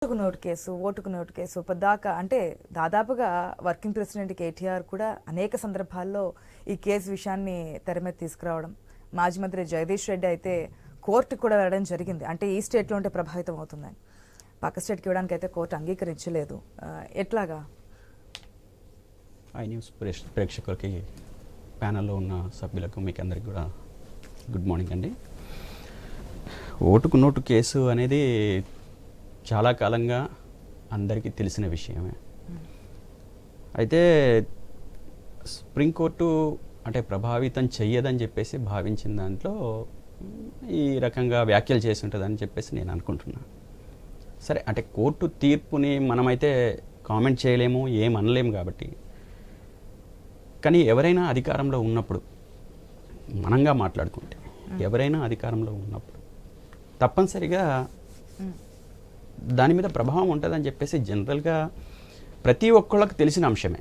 ఓటుకు note case పద్దాకా అంటే దాదాపుగా వర్కింగ్ ప్రెసిడెంట్ కేటీఆర్ కూడా అనేక సందర్భాల్లో ఈ కేసు విషయాన్ని తెర మీద తీసుకురావడం, మాజీ మంత్రి జగదీష్ రెడ్డి అయితే కోర్టుకు కూడా వెళ్ళడం జరిగింది. అంటే ఈ స్టేట్లో ఉంటే ప్రభావితం అవుతుందని, పక్క స్టేట్కి ఇవ్వడానికి అయితే కోర్టు అంగీకరించలేదు. ఎట్లాగా? ఐ న్యూస్ ప్రేక్షకులకి, ప్యానల్లో ఉన్న సభ్యులకు, మీకు అందరికి కూడా గుడ్ మార్నింగ్ అండి. ఓటుకు నోటు కేసు అనేది చాలా కాలంగా అందరికీ తెలిసిన విషయమే. అయితే సుప్రీంకోర్టు అంటే ప్రభావితం చెయ్యదని చెప్పేసి భావించిన దాంట్లో ఈ రకంగా వ్యాఖ్యలు చేసి ఉంటుందని చెప్పేసి నేను అనుకుంటున్నాను. సరే, అంటే కోర్టు తీర్పుని మనమైతే కామెంట్ చేయలేము, ఏమనలేము కాబట్టి. కానీ ఎవరైనా అధికారంలో ఉన్నప్పుడు, మనంగా మాట్లాడుకుంటే ఎవరైనా అధికారంలో ఉన్నప్పుడు తప్పనిసరిగా దాని మీద ప్రభావం ఉంటుందని చెప్పేసి జనరల్గా ప్రతి ఒక్కళ్ళకి తెలిసిన అంశమే.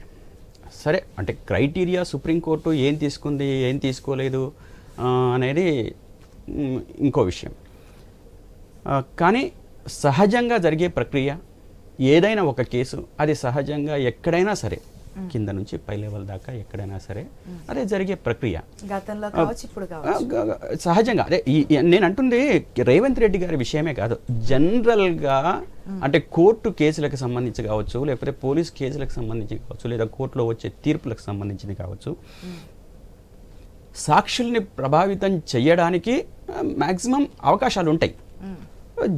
సరే, అంటే క్రైటీరియా సుప్రీంకోర్టు ఏం తీసుకుంది, ఏం తీసుకోలేదు అనేది ఇంకో విషయం. కానీ సహజంగా జరిగే ప్రక్రియ ఏదైనా ఒక కేసు, అది సహజంగా ఎక్కడైనా సరే, కింద నుంచి పై లెవెల్ దాకా ఎక్కడైనా సరే అదే జరిగే ప్రక్రియ. సహజంగా అదే నేను అంటుంది రేవంత్ రెడ్డి గారి విషయమే కాదు, జనరల్గా అంటే కోర్టు కేసులకు సంబంధించి కావచ్చు, లేకపోతే పోలీస్ కేసులకు సంబంధించి కావచ్చు, లేదా కోర్టులో వచ్చే తీర్పులకు సంబంధించింది కావచ్చు, సాక్షుల్ని ప్రభావితం చేయడానికి మ్యాక్సిమం అవకాశాలు ఉంటాయి.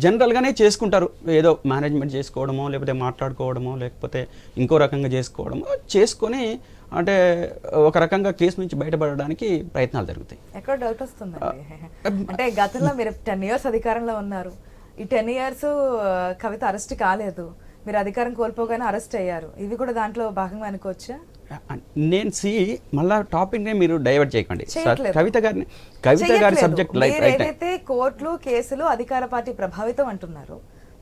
జనరల్గానే చేసుకుంటారు, ఏదో మేనేజ్మెంట్ చేసుకోవడమో, లేకపోతే మాట్లాడుకోవడమో, లేకపోతే ఇంకో రకంగా చేసుకోవడమో చేసుకొని అంటే ఒక రకంగా కేసు నుంచి బయటపడడానికి ప్రయత్నాలు జరుగుతాయి. ఎక్కడ డౌట్ వస్తుంది అంటే గతంలో మీరు 10 years అధికారంలో ఉన్నారు. ఈ 10 years కవిత అరెస్ట్ కాలేదు, మీరు అధికారం కోల్పోగానే అరెస్ట్ అయ్యారు. ఇవి కూడా దాంట్లో భాగంగా అనుకోవచ్చా? నేను మళ్ళా టాపిక్ నే మీరు డైవర్ట్ చేయకండి. కవిత గారి సబ్జెక్ట్ ఏదైతే కోర్టులు కేసులు అధికార పార్టీ ప్రభావితం అంటున్నారు,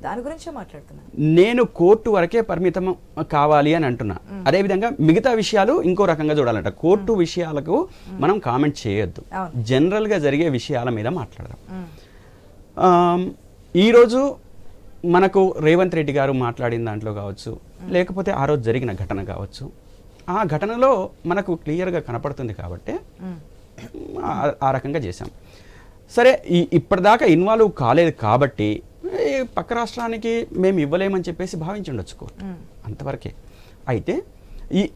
దాని గురించే మాట్లాడుతున్నాను. నేను కోర్టు వరకే పరిమితం కావాలి అని అంటున్నా. అదేవిధంగా మిగతా విషయాలు ఇంకో రకంగా చూడాలంట. కోర్టు విషయాలకు మనం కామెంట్ చేయొద్దు, జనరల్ గా జరిగే విషయాల మీద మాట్లాడదాం. ఈరోజు మనకు రేవంత్ రెడ్డి గారు మాట్లాడిన దాంట్లో కావచ్చు, లేకపోతే ఆ రోజు జరిగిన ఘటన కావచ్చు, ఆ ఘటనలో మనకు క్లియర్గా కనపడుతుంది కాబట్టి ఆ రకంగా చేశాం. సరే, ఇప్పటిదాకా ఇన్వాల్వ్ కాలేదు కాబట్టి పక్క రాష్ట్రానికి మేము ఇవ్వలేమని చెప్పేసి భావించి ఉండొచ్చు కోర్టు, అంతవరకే. అయితే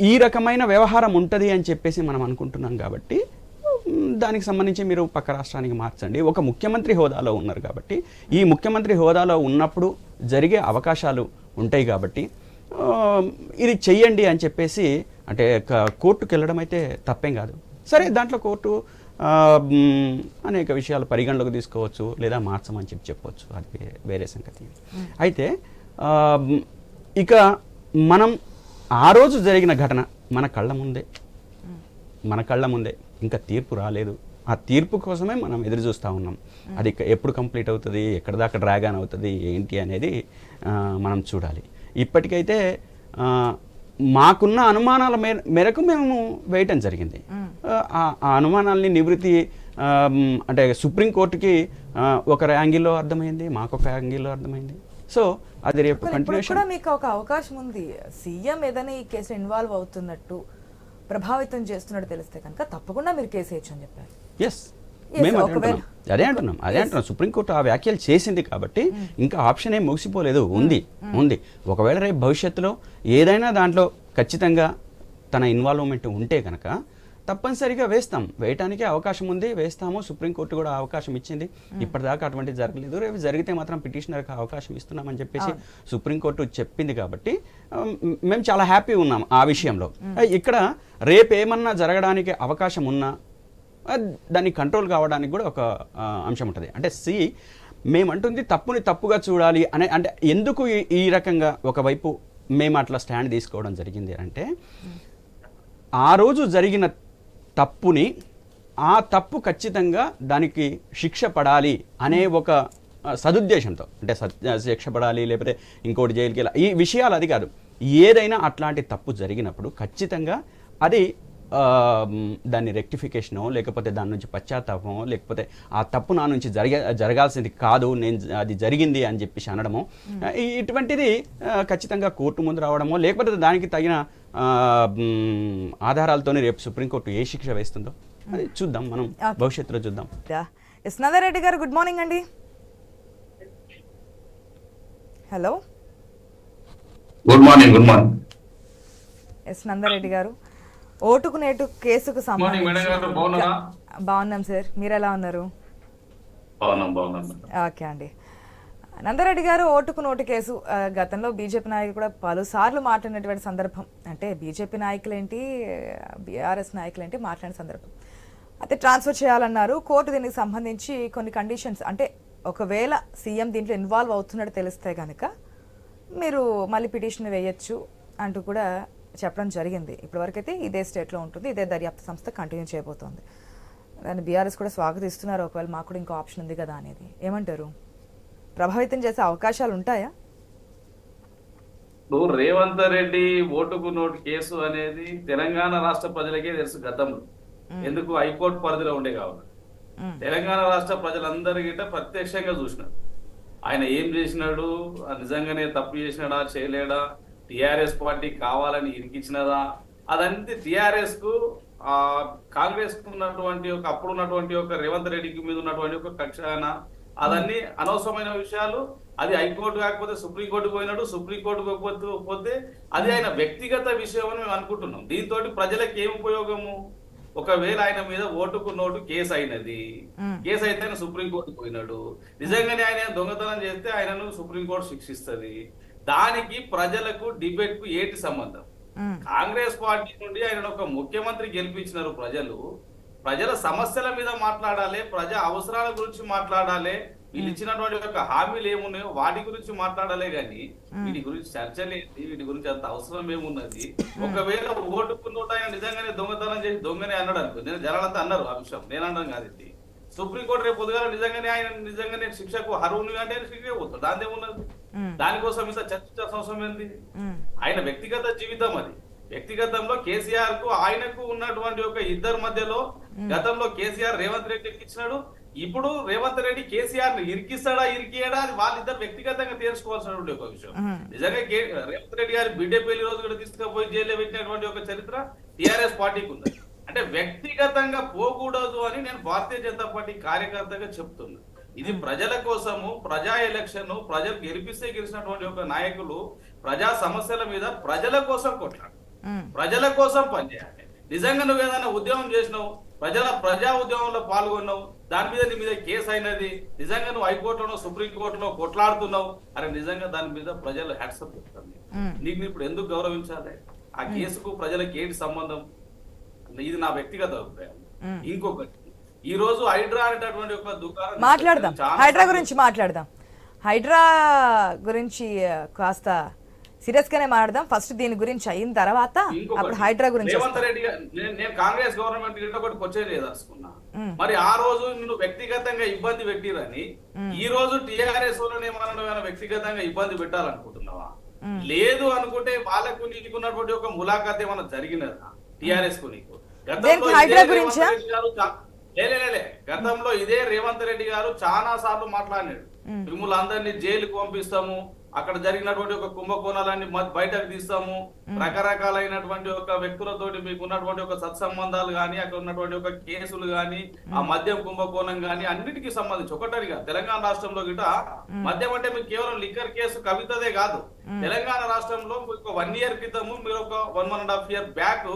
ఈ రకమైన వ్యవహారం ఉంటుంది అని చెప్పేసి మనం అనుకుంటున్నాం కాబట్టి దానికి సంబంధించి మీరు పక్క రాష్ట్రానికి మార్చండి. ఒక ముఖ్యమంత్రి హోదాలో ఉన్నారు కాబట్టి, ఈ ముఖ్యమంత్రి హోదాలో ఉన్నప్పుడు జరిగే అవకాశాలు ఉంటాయి కాబట్టి ఇది చెయ్యండి అని చెప్పేసి అంటే కోర్టుకు వెళ్ళడం అయితే తప్పేం కాదు. సరే, దాంట్లో కోర్టు అనేక విషయాలు పరిగణలోకి తీసుకోవచ్చు, లేదా మార్చమని చెప్పవచ్చు, అది వేరే సంగతి. అయితే ఇక మనం ఆ రోజు జరిగిన ఘటన మన కళ్ళ ముందే ఇంకా తీర్పు రాలేదు. ఆ తీర్పు కోసమే మనం ఎదురు చూస్తూ ఉన్నాం. అది ఎప్పుడు కంప్లీట్ అవుతుంది, ఎక్కడ దాకా డ్రాగన్ అవుతుంది, ఏంటి అనేది మనం చూడాలి. ఇప్పటికైతే మాకున్న అనుమానాల మేరకు మేము వేయటం జరిగింది. ఆ అనుమానాలని నివృత్తి అంటే సుప్రీంకోర్టుకి ఒక యాంగిల్లో అర్థమైంది, మాకు ఒక యాంగిల్లో అర్థమైంది. సో అది రేపు కంటిన్యూషన్. మీకు ఒక అవకాశం ఉంది, సీఎం ఏదైనా ఈ కేసు ఇన్వాల్వ్ అవుతున్నట్టు, ప్రభావితం చేస్తున్నట్టు తెలిస్తే కనుక తప్పకుండా మీరు కేసు వేయచ్చు అని చెప్పారు. ఎస్, మేము అదే అంటున్నాం. సుప్రీంకోర్టు ఆ వ్యాఖ్యలు చేసింది కాబట్టి ఇంకా ఆప్షన్ ఏం ముగిసిపోలేదు, ఉంది. ఒకవేళ రేపు భవిష్యత్తులో ఏదైనా దాంట్లో ఖచ్చితంగా తన ఇన్వాల్వ్మెంట్ ఉంటే కనుక తప్పనిసరిగా వేయటానికి అవకాశం ఉంది, వేస్తాము. సుప్రీంకోర్టు కూడా అవకాశం ఇచ్చింది. ఇప్పటిదాకా అటువంటిది జరగలేదు. రేపు జరిగితే మాత్రం పిటిషనర్కి అవకాశం ఇస్తున్నామని చెప్పేసి సుప్రీంకోర్టు చెప్పింది కాబట్టి మేము చాలా హ్యాపీ ఉన్నాం ఆ విషయంలో. ఇక్కడ రేపు ఏమన్నా జరగడానికి అవకాశం ఉన్నా దాన్ని కంట్రోల్ కావడానికి కూడా ఒక అంశం ఉంటుంది. అంటే మేమంటుంది తప్పుని తప్పుగా చూడాలి అనే, అంటే ఎందుకు ఈ రకంగా ఒకవైపు మేము అట్లా స్టాండ్ తీసుకోవడం జరిగింది అంటే, ఆ రోజు జరిగిన తప్పుని, ఆ తప్పు ఖచ్చితంగా దానికి శిక్ష పడాలి అనే ఒక సదుద్దేశంతో, అంటే శిక్ష పడాలి లేకపోతే ఇంకోటి జైలుకి వెళ్ళాలి, ఈ విషయాలు అది కాదు. ఏదైనా అట్లాంటి తప్పు జరిగినప్పుడు ఖచ్చితంగా అది దాన్ని రెక్టిఫికేషనో లేకపోతే దాని నుంచి పశ్చాత్తాపమో లేకపోతే ఆ తప్పు నా నుంచి జరగాల్సింది కాదు, నేను అది జరిగింది అని చెప్పేసి అనడము, ఇటువంటిది ఖచ్చితంగా కోర్టు ముందు రావడమో లేకపోతే దానికి తగిన ఆధారాలతోనే రేపు సుప్రీంకోర్టు ఏ శిక్ష వేస్తుందో అది చూద్దాం, మనం భవిష్యత్తులో చూద్దాం. నందారెడ్డి గారు గుడ్ మార్నింగ్ అండి. Hello, good morning. నందారెడ్డి గారు, ఓటుకు నేటు కేసుకు సంబంధించి బాగున్నాం సార్, మీరు ఎలా ఉన్నారు? ఓకే అండి. నందారెడ్డి గారు, ఓటుకు నోటు కేసు గతంలో బీజేపీ నాయకులు కూడా పలుసార్లు మాట్లాడినటువంటి సందర్భం, అంటే బీజేపీ నాయకులేంటి బీఆర్ఎస్ నాయకులేంటి మాట్లాడిన సందర్భం. అయితే ట్రాన్స్ఫర్ చేయాలన్నారు. కోర్టు దీనికి సంబంధించి కొన్ని కండిషన్స్, అంటే ఒకవేళ సీఎం దీంట్లో ఇన్వాల్వ్ అవుతున్నట్టు తెలిస్తే కనుక మీరు మళ్ళీ పిటిషన్ వేయచ్చు అంటూ కూడా చెప్పడం జరిగింది. ఇప్పటివరకైతే ఇదే స్టేట్లో ఉంటుంది, ఇదే దర్యాప్తు సంస్థ కంటిన్యూ చేయబోతోంది. దాన్ని బీఆర్ఎస్ కూడా స్వాగతిస్తున్నారు. ఒకవేళ మాకు కూడా ఇంకో ఆప్షన్ ఉంది కదా అనేది, ఏమంటారు? ప్రభావితం చేసే అవకాశాలు ఉంటాయా? రేవంత్ రెడ్డి ఓటుకు నోటు కేసు అనేది తెలంగాణ రాష్ట్ర ప్రజలకే తెలుసు గతంలో, ఎందుకు హైకోర్టు పరిధిలో ఉండే కావాలి. తెలంగాణ రాష్ట్ర ప్రజలందరి గిట్ట ప్రత్యక్షంగా చూసినారు ఆయన ఏం చేసినాడు, నిజంగానే తప్పు చేసినాడా చేయలేడా, టిఆర్ఎస్ పార్టీ కావాలని ఇరికిచ్చినదా, అదంతా టిఆర్ఎస్ కు కాంగ్రెస్ కు ఉన్నటువంటి ఒక అప్పుడు ఉన్నటువంటి ఒక రేవంత్ రెడ్డికి మీద ఉన్నటువంటి ఒక కక్షాన, అదన్నీ అనవసరమైన విషయాలు. అది హైకోర్టు కాకపోతే సుప్రీంకోర్టు పోయినాడు, సుప్రీంకోర్టు పోతే అది ఆయన వ్యక్తిగత విషయం అని మేము అనుకుంటున్నాం. దీంతో ప్రజలకు ఏం ఉపయోగము? ఒకవేళ ఆయన మీద ఓటుకు నోటు కేసు అయినది, కేసు అయితే ఆయన సుప్రీంకోర్టు పోయినాడు, నిజంగానే ఆయన దొంగతనం చేస్తే ఆయనను సుప్రీంకోర్టు శిక్షిస్తుంది. దానికి ప్రజలకు డిబేట్ కు ఏంటి సంబంధం? కాంగ్రెస్ పార్టీ నుండి ఆయన ఒక ముఖ్యమంత్రి గెలిపించినారు ప్రజలు. ప్రజల సమస్యల మీద మాట్లాడాలి, ప్రజా అవసరాల గురించి మాట్లాడాలి, వీళ్ళు ఇచ్చినటువంటి ఒక హామీలు ఏమున్నాయో వాటి గురించి మాట్లాడాలి. కానీ వీటి గురించి చర్చ లేదు, వీటి గురించి అంత అవసరం ఏమున్నది? ఒకవేళ ఓటుకున్నోట ఆయన నిజంగానే దొంగతనం చేసి దొంగనే అన్నాడు అనుకో, నేను జనాలంతా అన్నారు ఆ విషయం, నేను అన్నాను కాదు. ఇది సుప్రీంకోర్టు రేపు పొద్దుగాల నిజంగానే శిక్షకు అర్హుని అంటే శిక్ష పోతాడు, దాని ఏమున్నది? దానికోసం ఇంత చర్చించాల్సిన అవసరం ఏంటి? ఆయన వ్యక్తిగత జీవితం అది. వ్యక్తిగతంలో కేసీఆర్ కు ఆయనకు ఉన్నటువంటి ఒక ఇద్దరి మధ్యలో గతంలో కేసీఆర్ రేవంత్ రెడ్డికి ఇచ్చినాడు, ఇప్పుడు రేవంత్ రెడ్డి కేసీఆర్ ని ఇరికిస్తాడా ఇరికియడా అది వాళ్ళిద్దరు వ్యక్తిగతంగా తీర్చుకోవాల్సినటువంటి ఒక విషయం. నిజంగా రేవంత్ రెడ్డి గారి బిడ్డ పెళ్లి రోజు కూడా తీసుకుపోయి జైల్లో పెట్టినటువంటి ఒక చరిత్ర టిఆర్ఎస్ పార్టీకి ఉంది. అంటే వ్యక్తిగతంగా పోకూడదు అని నేను భారతీయ జనతా పార్టీ కార్యకర్తగా చెప్తున్నా. ఇది ప్రజల కోసము, ప్రజా ఎలక్షన్, ప్రజలు గెలిచినటువంటి ఒక నాయకులు ప్రజా సమస్యల మీద ప్రజల కోసం కొట్లాడు, ప్రజల కోసం పనిచేయాలి. నిజంగా నువ్వు ఏదైనా ఉద్యమం చేసినావు, ప్రజా ఉద్యమంలో పాల్గొన్నావు, దాని మీద నీ మీద కేసు అయినది, నిజంగా నువ్వు హైకోర్టులో సుప్రీంకోర్టులో కొట్లాడుతున్నావు, అరే నిజంగా దాని మీద ప్రజలు హ్యాట్సప్ చెప్తారు. నీకు ఇప్పుడు ఎందుకు గౌరవించాలి? ఆ కేసుకు ప్రజలకు ఏంటి సంబంధం? ఇది నా వ్యక్తిగత అభిప్రాయం. ఇంకొకటి, ఈ రోజు హైడ్రా అనేటటువంటి ఒక దుకాణం మాట్లాడదాం, హైడ్రా గురించి మాట్లాడదాం. హైడ్రా గురించి కాస్త సీరియస్ గానే మాట్లాడదాం. ఫస్ట్ దీని గురించి అయిన తర్వాత అప్పుడు హైడ్రా గురించి. రేవంత్ రెడ్డి నేను కాంగ్రెస్ గవర్నమెంట్ ఒకటి క్వశ్చన్ చేయదలుచుకున్నా. మరి ఆ రోజు నిన్ను వ్యక్తిగతంగా ఇబ్బంది పెట్టిరని ఈ రోజు టిఆర్ఎస్ వాళ్ళని ఏమన్నా వ్యక్తిగతంగా ఇబ్బంది పెట్టాలనుకుంటున్నావా? లేదు అనుకుంటే వాళ్ళకు నీకున్నటువంటి ఒక ములాఖాత్ ఏమన్నా జరిగినదా టిఆర్ఎస్ కు? నీకు గతంలో ఇదే రేవంత్ రెడ్డి గారు చాలా సార్లు మాట్లాడినాడు, మిమ్మల్ని అందరినీ జైలుకు పంపిస్తాము, అక్కడ జరిగినటువంటి ఒక కుంభకోణాలన్నీ బయటకు తీస్తాము, రకరకాలైనటువంటి ఒక వ్యక్తులతోటి మీకు ఉన్నటువంటి ఒక సత్సంబంధాలు గాని, అక్కడ ఉన్నటువంటి ఒక కేసులు గాని, ఆ మద్యం కుంభకోణం గాని అన్నిటికీ సంబంధించి ఒకటరిగా తెలంగాణ రాష్ట్రంలో గిట మద్యం అంటే మీకు కేవలం లిక్కర్ కేసు కవితదే కాదు. తెలంగాణ రాష్ట్రంలో ఒక 1 year క్రితము మీరు ఒక 1.5 year బ్యాక్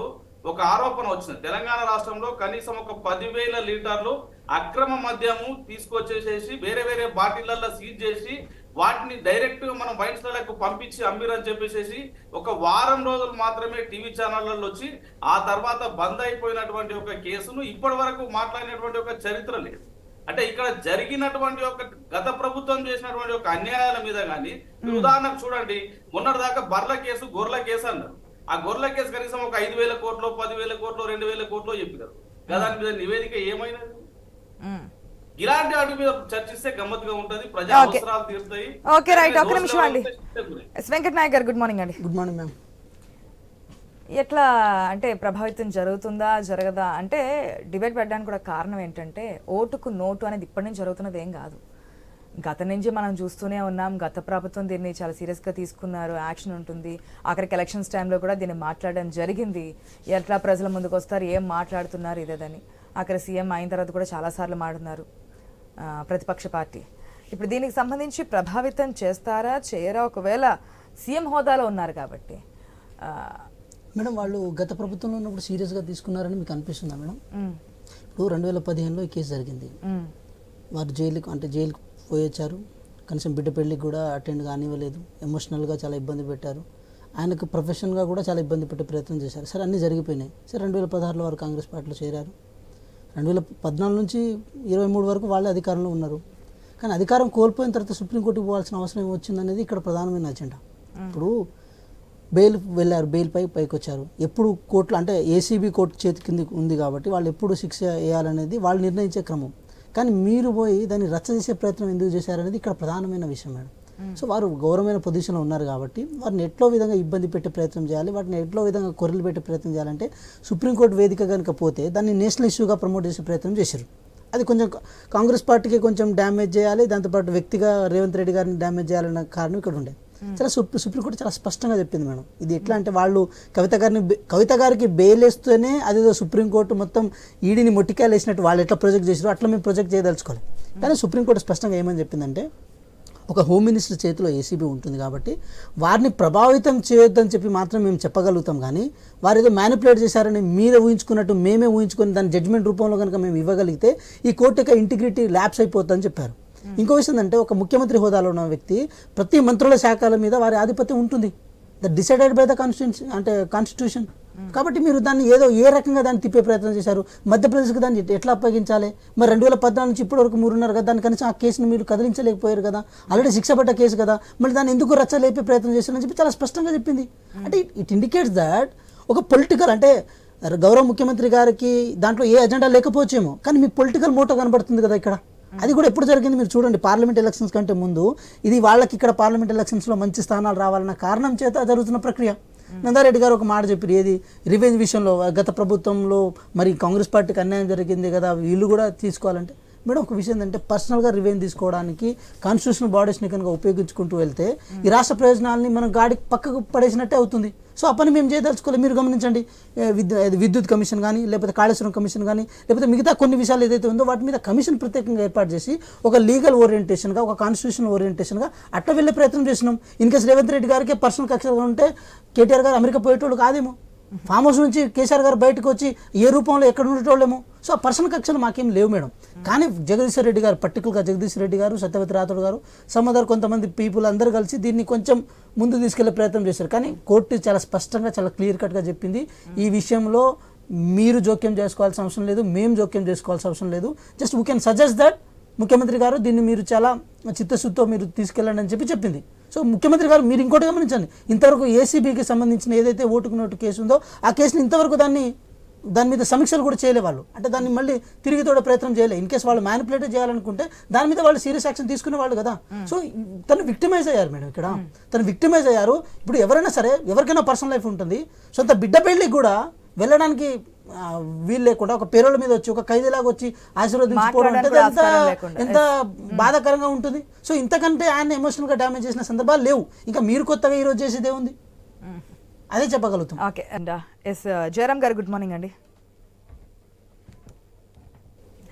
ఒక ఆరోపణ వచ్చింది. తెలంగాణ రాష్ట్రంలో కనీసం ఒక 10,000 లీటర్లు అక్రమ మద్యము తీసుకొచ్చేసేసి వేరే వేరే బాటిళ్లలో సీజ్ చేసి వాటిని డైరెక్ట్ గా మనం వైన్ స్టాలకు పంపించి అమ్మిరని చెప్పేసి ఒక వారం రోజులు మాత్రమే టీవీ ఛానళ్లలో వచ్చి ఆ తర్వాత బంద్ అయిపోయినటువంటి ఒక కేసును ఇప్పటి వరకు మాట్లాడినటువంటి ఒక చరిత్ర లేదు. అంటే ఇక్కడ జరిగినటువంటి ఒక గత ప్రభుత్వం చేసినటువంటి ఒక అన్యాయాల మీద కానీ ఉదాహరణకు చూడండి, మొన్నటి దాకా బర్ల కేసు గొర్రెల కేసు అన్నారు. ఆ గొర్రెల కేసు కనీసం ఒక 5,000 కోట్లు 10,000 కోట్లు 2,000 కోట్లు చెప్పినారు. దాని మీద నివేదిక ఏమైనది? ఇలాంటి వాటి మీద చర్చిస్తే గమ్మత్తుగా ఉంటది, ప్రజా అవసరాలు తీరుతాయి. ఓకే రైట్, ఒక నిమిషం అండి. వెంకట్ నాయక్ గారు గుడ్ మార్నింగ్ అండి. Good morning ma'am. ఎట్లా అంటే ప్రభావితం జరుగుతుందా జరగదా అంటే డిబేట్ పెట్టడానికి కూడా కారణం ఏంటంటే ఓటుకు నోటు అనేది ఇప్పటి నుంచి జరుగుతున్నది ఏం కాదు. గత నుంచి మనం చూస్తూనే ఉన్నాం. గత ప్రభుత్వం దీన్ని చాలా సీరియస్గా తీసుకున్నారు, యాక్షన్ ఉంటుంది. ఆఖరికి ఎలక్షన్స్ టైంలో కూడా దీన్ని మాట్లాడడం జరిగింది. ఎట్లా ప్రజల ముందుకు వస్తారు, ఏం మాట్లాడుతున్నారు ఇదేదని. ఆఖరి సీఎం అయిన తర్వాత కూడా చాలాసార్లు మాట్లాడుతున్నారు ప్రతిపక్ష పార్టీ. ఇప్పుడు దీనికి సంబంధించి ప్రభావితం చేస్తారా చేయరా? ఒకవేళ సీఎం హోదాలో ఉన్నారు కాబట్టి మేడం వాళ్ళు గత ప్రభుత్వంలో ఉన్నప్పుడు సీరియస్గా తీసుకున్నారని మీకు అనిపిస్తుందా మేడం? ఇప్పుడు 2015లో ఈ కేసు జరిగింది. వారు జైలుకి పోయొచ్చారు. కనీసం బిడ్డ పెళ్ళికి కూడా అటెండ్ కానివ్వలేదు. ఎమోషనల్గా చాలా ఇబ్బంది పెట్టారు. ఆయనకు ప్రొఫెషనల్గా కూడా చాలా ఇబ్బంది పెట్టే ప్రయత్నం చేశారు. సరే అన్నీ జరిగిపోయినాయి. సరే 2016లో వారు కాంగ్రెస్ పార్టీలో చేరారు. 2014 నుంచి 23 వరకు వాళ్ళే అధికారంలో ఉన్నారు. కానీ అధికారం కోల్పోయిన తర్వాత సుప్రీంకోర్టుకు పోవాల్సిన అవసరం ఏమొచ్చిందనేది ఇక్కడ ప్రధానమైన అజెండా. ఇప్పుడు బెయిల్ వెళ్ళారు, పైకి వచ్చారు. ఎప్పుడు కోర్టులో అంటే ఏసీబీ కోర్టు చేతి కింద ఉంది కాబట్టి వాళ్ళు ఎప్పుడు శిక్ష వేయాలనేది వాళ్ళు నిర్ణయించే క్రమం. కానీ మీరు పోయి దాన్ని రచ్చ చేసే ప్రయత్నం ఎందుకు చేశారనేది ఇక్కడ ప్రధానమైన విషయం మేడం. సో వారు గౌరవమైన పొజిషన్లో ఉన్నారు కాబట్టి వారిని ఎట్లో విధంగా ఇబ్బంది పెట్టే ప్రయత్నం చేయాలి, వాటిని ఎట్లో విధంగా కొర్రలు పెట్టే ప్రయత్నం చేయాలంటే సుప్రీంకోర్టు వేదిక కనుక పోతే దాన్ని నేషనల్ ఇష్యూగా ప్రమోట్ చేసే ప్రయత్నం చేశారు. అది కొంచెం కాంగ్రెస్ పార్టీకి కొంచెం డ్యామేజ్ చేయాలి, దాంతోపాటు వ్యక్తిగా రేవంత్ రెడ్డి గారిని డ్యామేజ్ చేయాలన్న కారణం ఇక్కడ ఉండే. చాలా సుప్రీంకోర్టు చాలా స్పష్టంగా చెప్పింది మేడం. ఇది ఎట్లా అంటే వాళ్ళు కవిత గారికి బెయిల్ వేస్తేనే అదేదో సుప్రీంకోర్టు మొత్తం ఈడీని మొట్టికాయలు వేసినట్టు వాళ్ళు ఎట్లా ప్రొజెక్ట్ చేసారో అట్లా మేము ప్రొజెక్ట్ చేయదలుచుకోవాలి. కానీ సుప్రీంకోర్టు స్పష్టంగా ఏమని చెప్పిందంటే ఒక హోమ్ మినిస్టర్ చేతిలో ఏసీబీ ఉంటుంది కాబట్టి వారిని ప్రభావితం చేయొద్దని చెప్పి మాత్రం మేము చెప్పగలుగుతాం. కానీ వారు ఏదో మ్యానిపులేట్ చేశారని మీరే ఊహించుకున్నట్టు మేమే ఊహించుకొని దాని జడ్జ్మెంట్ రూపంలో కనుక మేము ఇవ్వగలిగితే ఈ కోర్టు యొక్క ఇంటిగ్రిటీ ల్యాప్స్ అయిపోతుందని చెప్పారు. ఇంకో విషయం ఏంటంటే ఒక ముఖ్యమంత్రి హోదాలో ఉన్న వ్యక్తి ప్రతి మంత్రుల శాఖల మీద వారి ఆధిపత్యం ఉంటుంది. The decided by the constitution. కాబట్టి మీరు దాన్ని ఏదో ఏ రకంగా దాన్ని తిప్పే ప్రయత్నం చేశారు. మధ్యప్రదేశ్కి దాన్ని ఎట్లా అప్పగించాలి? మరి 2014 నుంచి ఇప్పటి వరకు 3.5 కదా, దాని కనీసం ఆ కేసును మీరు కదిలించలేకపోయారు కదా, ఆల్రెడీ శిక్ష పడ్డ కేసు కదా, మళ్ళీ దాన్ని ఎందుకు రచ్చలేపే ప్రయత్నం చేశారని చెప్పి చాలా స్పష్టంగా చెప్పింది. అంటే ఇట్ ఇండికేట్స్ దట్ ఒక పొలిటికల్ అంటే గౌరవ ముఖ్యమంత్రి గారికి దాంట్లో ఏ అజెండా లేకపోవచ్చేమో, కానీ మీ పొలిటికల్ మోటో కనబడుతుంది కదా ఇక్కడ. అది కూడా ఎప్పుడు జరిగింది మీరు చూడండి. పార్లమెంట్ ఎలక్షన్స్ కంటే ముందు ఇది వాళ్ళకి ఇక్కడ పార్లమెంట్ ఎలక్షన్స్లో మంచి స్థానాలు రావాలన్న కారణం చేత జరుగుతున్న ప్రక్రియ. నందారెడ్డి గారు ఒక మాట చెప్పారు, ఏది రివెంజ్ విషయంలో గత ప్రభుత్వంలో మరి కాంగ్రెస్ పార్టీకి అన్యాయం జరిగింది కదా, వీళ్ళు కూడా తీసుకోవాలంటే మేడం ఒక విషయం ఏంటంటే పర్సనల్గా రివెంజ్ తీసుకోవడానికి కాన్స్టిట్యూషనల్ బాడీస్ని కనుక ఉపయోగించుకుంటూ వెళ్తే ఈ రాష్ట్ర ప్రయోజనాలని మనం గాడికి పక్కకు పడేసినట్టే అవుతుంది. సో ఆ పని మేము చేయదలుచుకోలేదు. మీరు గమనించండి, విద్యుత్ కమిషన్ కానీ లేకపోతే కాళేశ్వరం కమిషన్ కానీ లేకపోతే మిగతా కొన్ని విషయాలు ఏదైతే ఉందో వాటి మీద కమిషన్ ప్రత్యేకంగా ఏర్పాటు చేసి ఒక లీగల్ ఓరియంటేషన్గా ఒక కాన్స్టిట్యూషనల్ ఓరియంటేషన్గా అట్లా వెళ్ళే ప్రయత్నం చేసినాం. ఇన్కేస్ రేవంత్ రెడ్డి గారికి పర్సనల్ కక్షగా ఉంటే కేటీఆర్ గారు అమెరికా పోయేటోళ్ళు కాదేమో, ఫామ్ హౌస్ నుంచి కేసీఆర్ గారు బయటకు వచ్చి ఏ రూపంలో ఎక్కడ ఉండేటోళ్ళేమో. సో ఆ పర్సనల్ కక్షలు మాకేం లేవు మేడం. కానీ జగదీశ్వర్ రెడ్డి గారు పర్టికులర్గా జగదీశ్వర్ రెడ్డి గారు, సత్యవతి రాథోడ్ గారు, సమ్మదర్ కొంతమంది పీపుల్ అందరూ కలిసి దీన్ని కొంచెం ముందుకు తీసుకెళ్లే ప్రయత్నం చేశారు. కానీ కోర్టు చాలా స్పష్టంగా చాలా క్లియర్ కట్గా చెప్పింది, ఈ విషయంలో మీరు జోక్యం చేసుకోవాల్సిన అవసరం లేదు, మేము జోక్యం చేసుకోవాల్సిన అవసరం లేదు. Just we can suggest that ముఖ్యమంత్రి గారు దీన్ని మీరు చాలా చిత్తశుద్ధితో మీరు తీసుకెళ్ళండి అని చెప్పింది. సో ముఖ్యమంత్రి గారు మీరు ఇంకోటి గమనించండి, ఇంతవరకు ఏసీబీకి సంబంధించిన ఏదైతే ఓటుకు నోటు కేసు ఉందో ఆ కేసుని ఇంతవరకు దాని మీద సమీక్షలు కూడా చేయలే వాళ్ళు. అంటే దాన్ని మళ్ళీ తిరిగి తోడే ప్రయత్నం చేయలే. ఇన్ కేసు వాళ్ళు మ్యానిపులేట్ చేయాలనుకుంటే దాని మీద వాళ్ళు సీరియస్ యాక్షన్ తీసుకునే వాళ్ళు కదా. సో తను విక్టిమైజ్ అయ్యారు మేడం ఇక్కడ, తను విక్టిమైజ్ అయ్యారు. ఇప్పుడు ఎవరైనా సరే ఎవరికైనా పర్సనల్ లైఫ్ ఉంటుంది. సొంత బిడ్డ పెళ్ళికి కూడా వెళ్ళడానికి వీలు లేకుండా ఒక పేరోళ్ళ మీద వచ్చి ఒక ఖైదీలాగా వచ్చి ఆశీర్వదించుకోవడం అంటే ఎంత బాధాకరంగా ఉంటుంది. సో ఇంతకంటే ఆయన ఎమోషనల్గా డ్యామేజ్ చేసిన సందర్భాలు లేవు. ఇంకా మీరు కొత్తగా ఈరోజు చేసేదే ఉంది, అదే చెప్పగలుగుతాం. ఓకే అండ్ ఎస్ జయరామ్ గారు గుడ్ మార్నింగ్ అండి.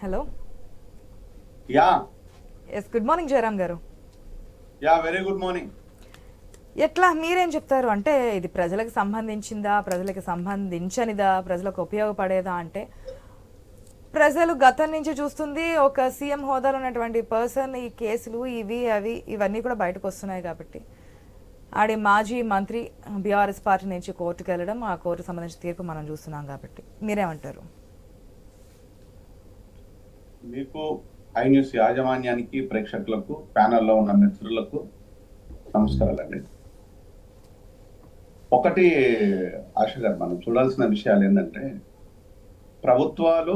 Hello ya yes good morning Jayaram గారు. Ya very good morning. ఎట్లా మీరేం చెప్తారు? అంటే ఇది ప్రజలకు సంబంధించిందా, ప్రజలకు సంబంధించనిదా, ప్రజలకు ఉపయోగపడేదా? అంటే ప్రజలు గతం నుంచి చూస్తుంది ఒక సీఎం హోదాలో ఉన్నటువంటి పర్సన్ ఈ కేసులు ఇవన్నీ కూడా బయటకు వస్తున్నాయి కాబట్టి ఆడి మాజీ మంత్రి బీఆర్ఎస్ పార్టీ నుంచి కోర్టుకు వెళ్ళడం, ఆ కోర్టుకు సంబంధించిన తీర్పు మనం చూస్తున్నాం కాబట్టి మీరేమంటారు? మీకు ఐ న్యూస్ యాజమాన్యానికి, ప్రేక్షకులకు, ప్యానెల్లో ఉన్న మిత్రులకు నమస్కారాలండి. ఒకటి ఆశ గారు, మనం చూడాల్సిన విషయాలు ఏంటంటే ప్రభుత్వాలు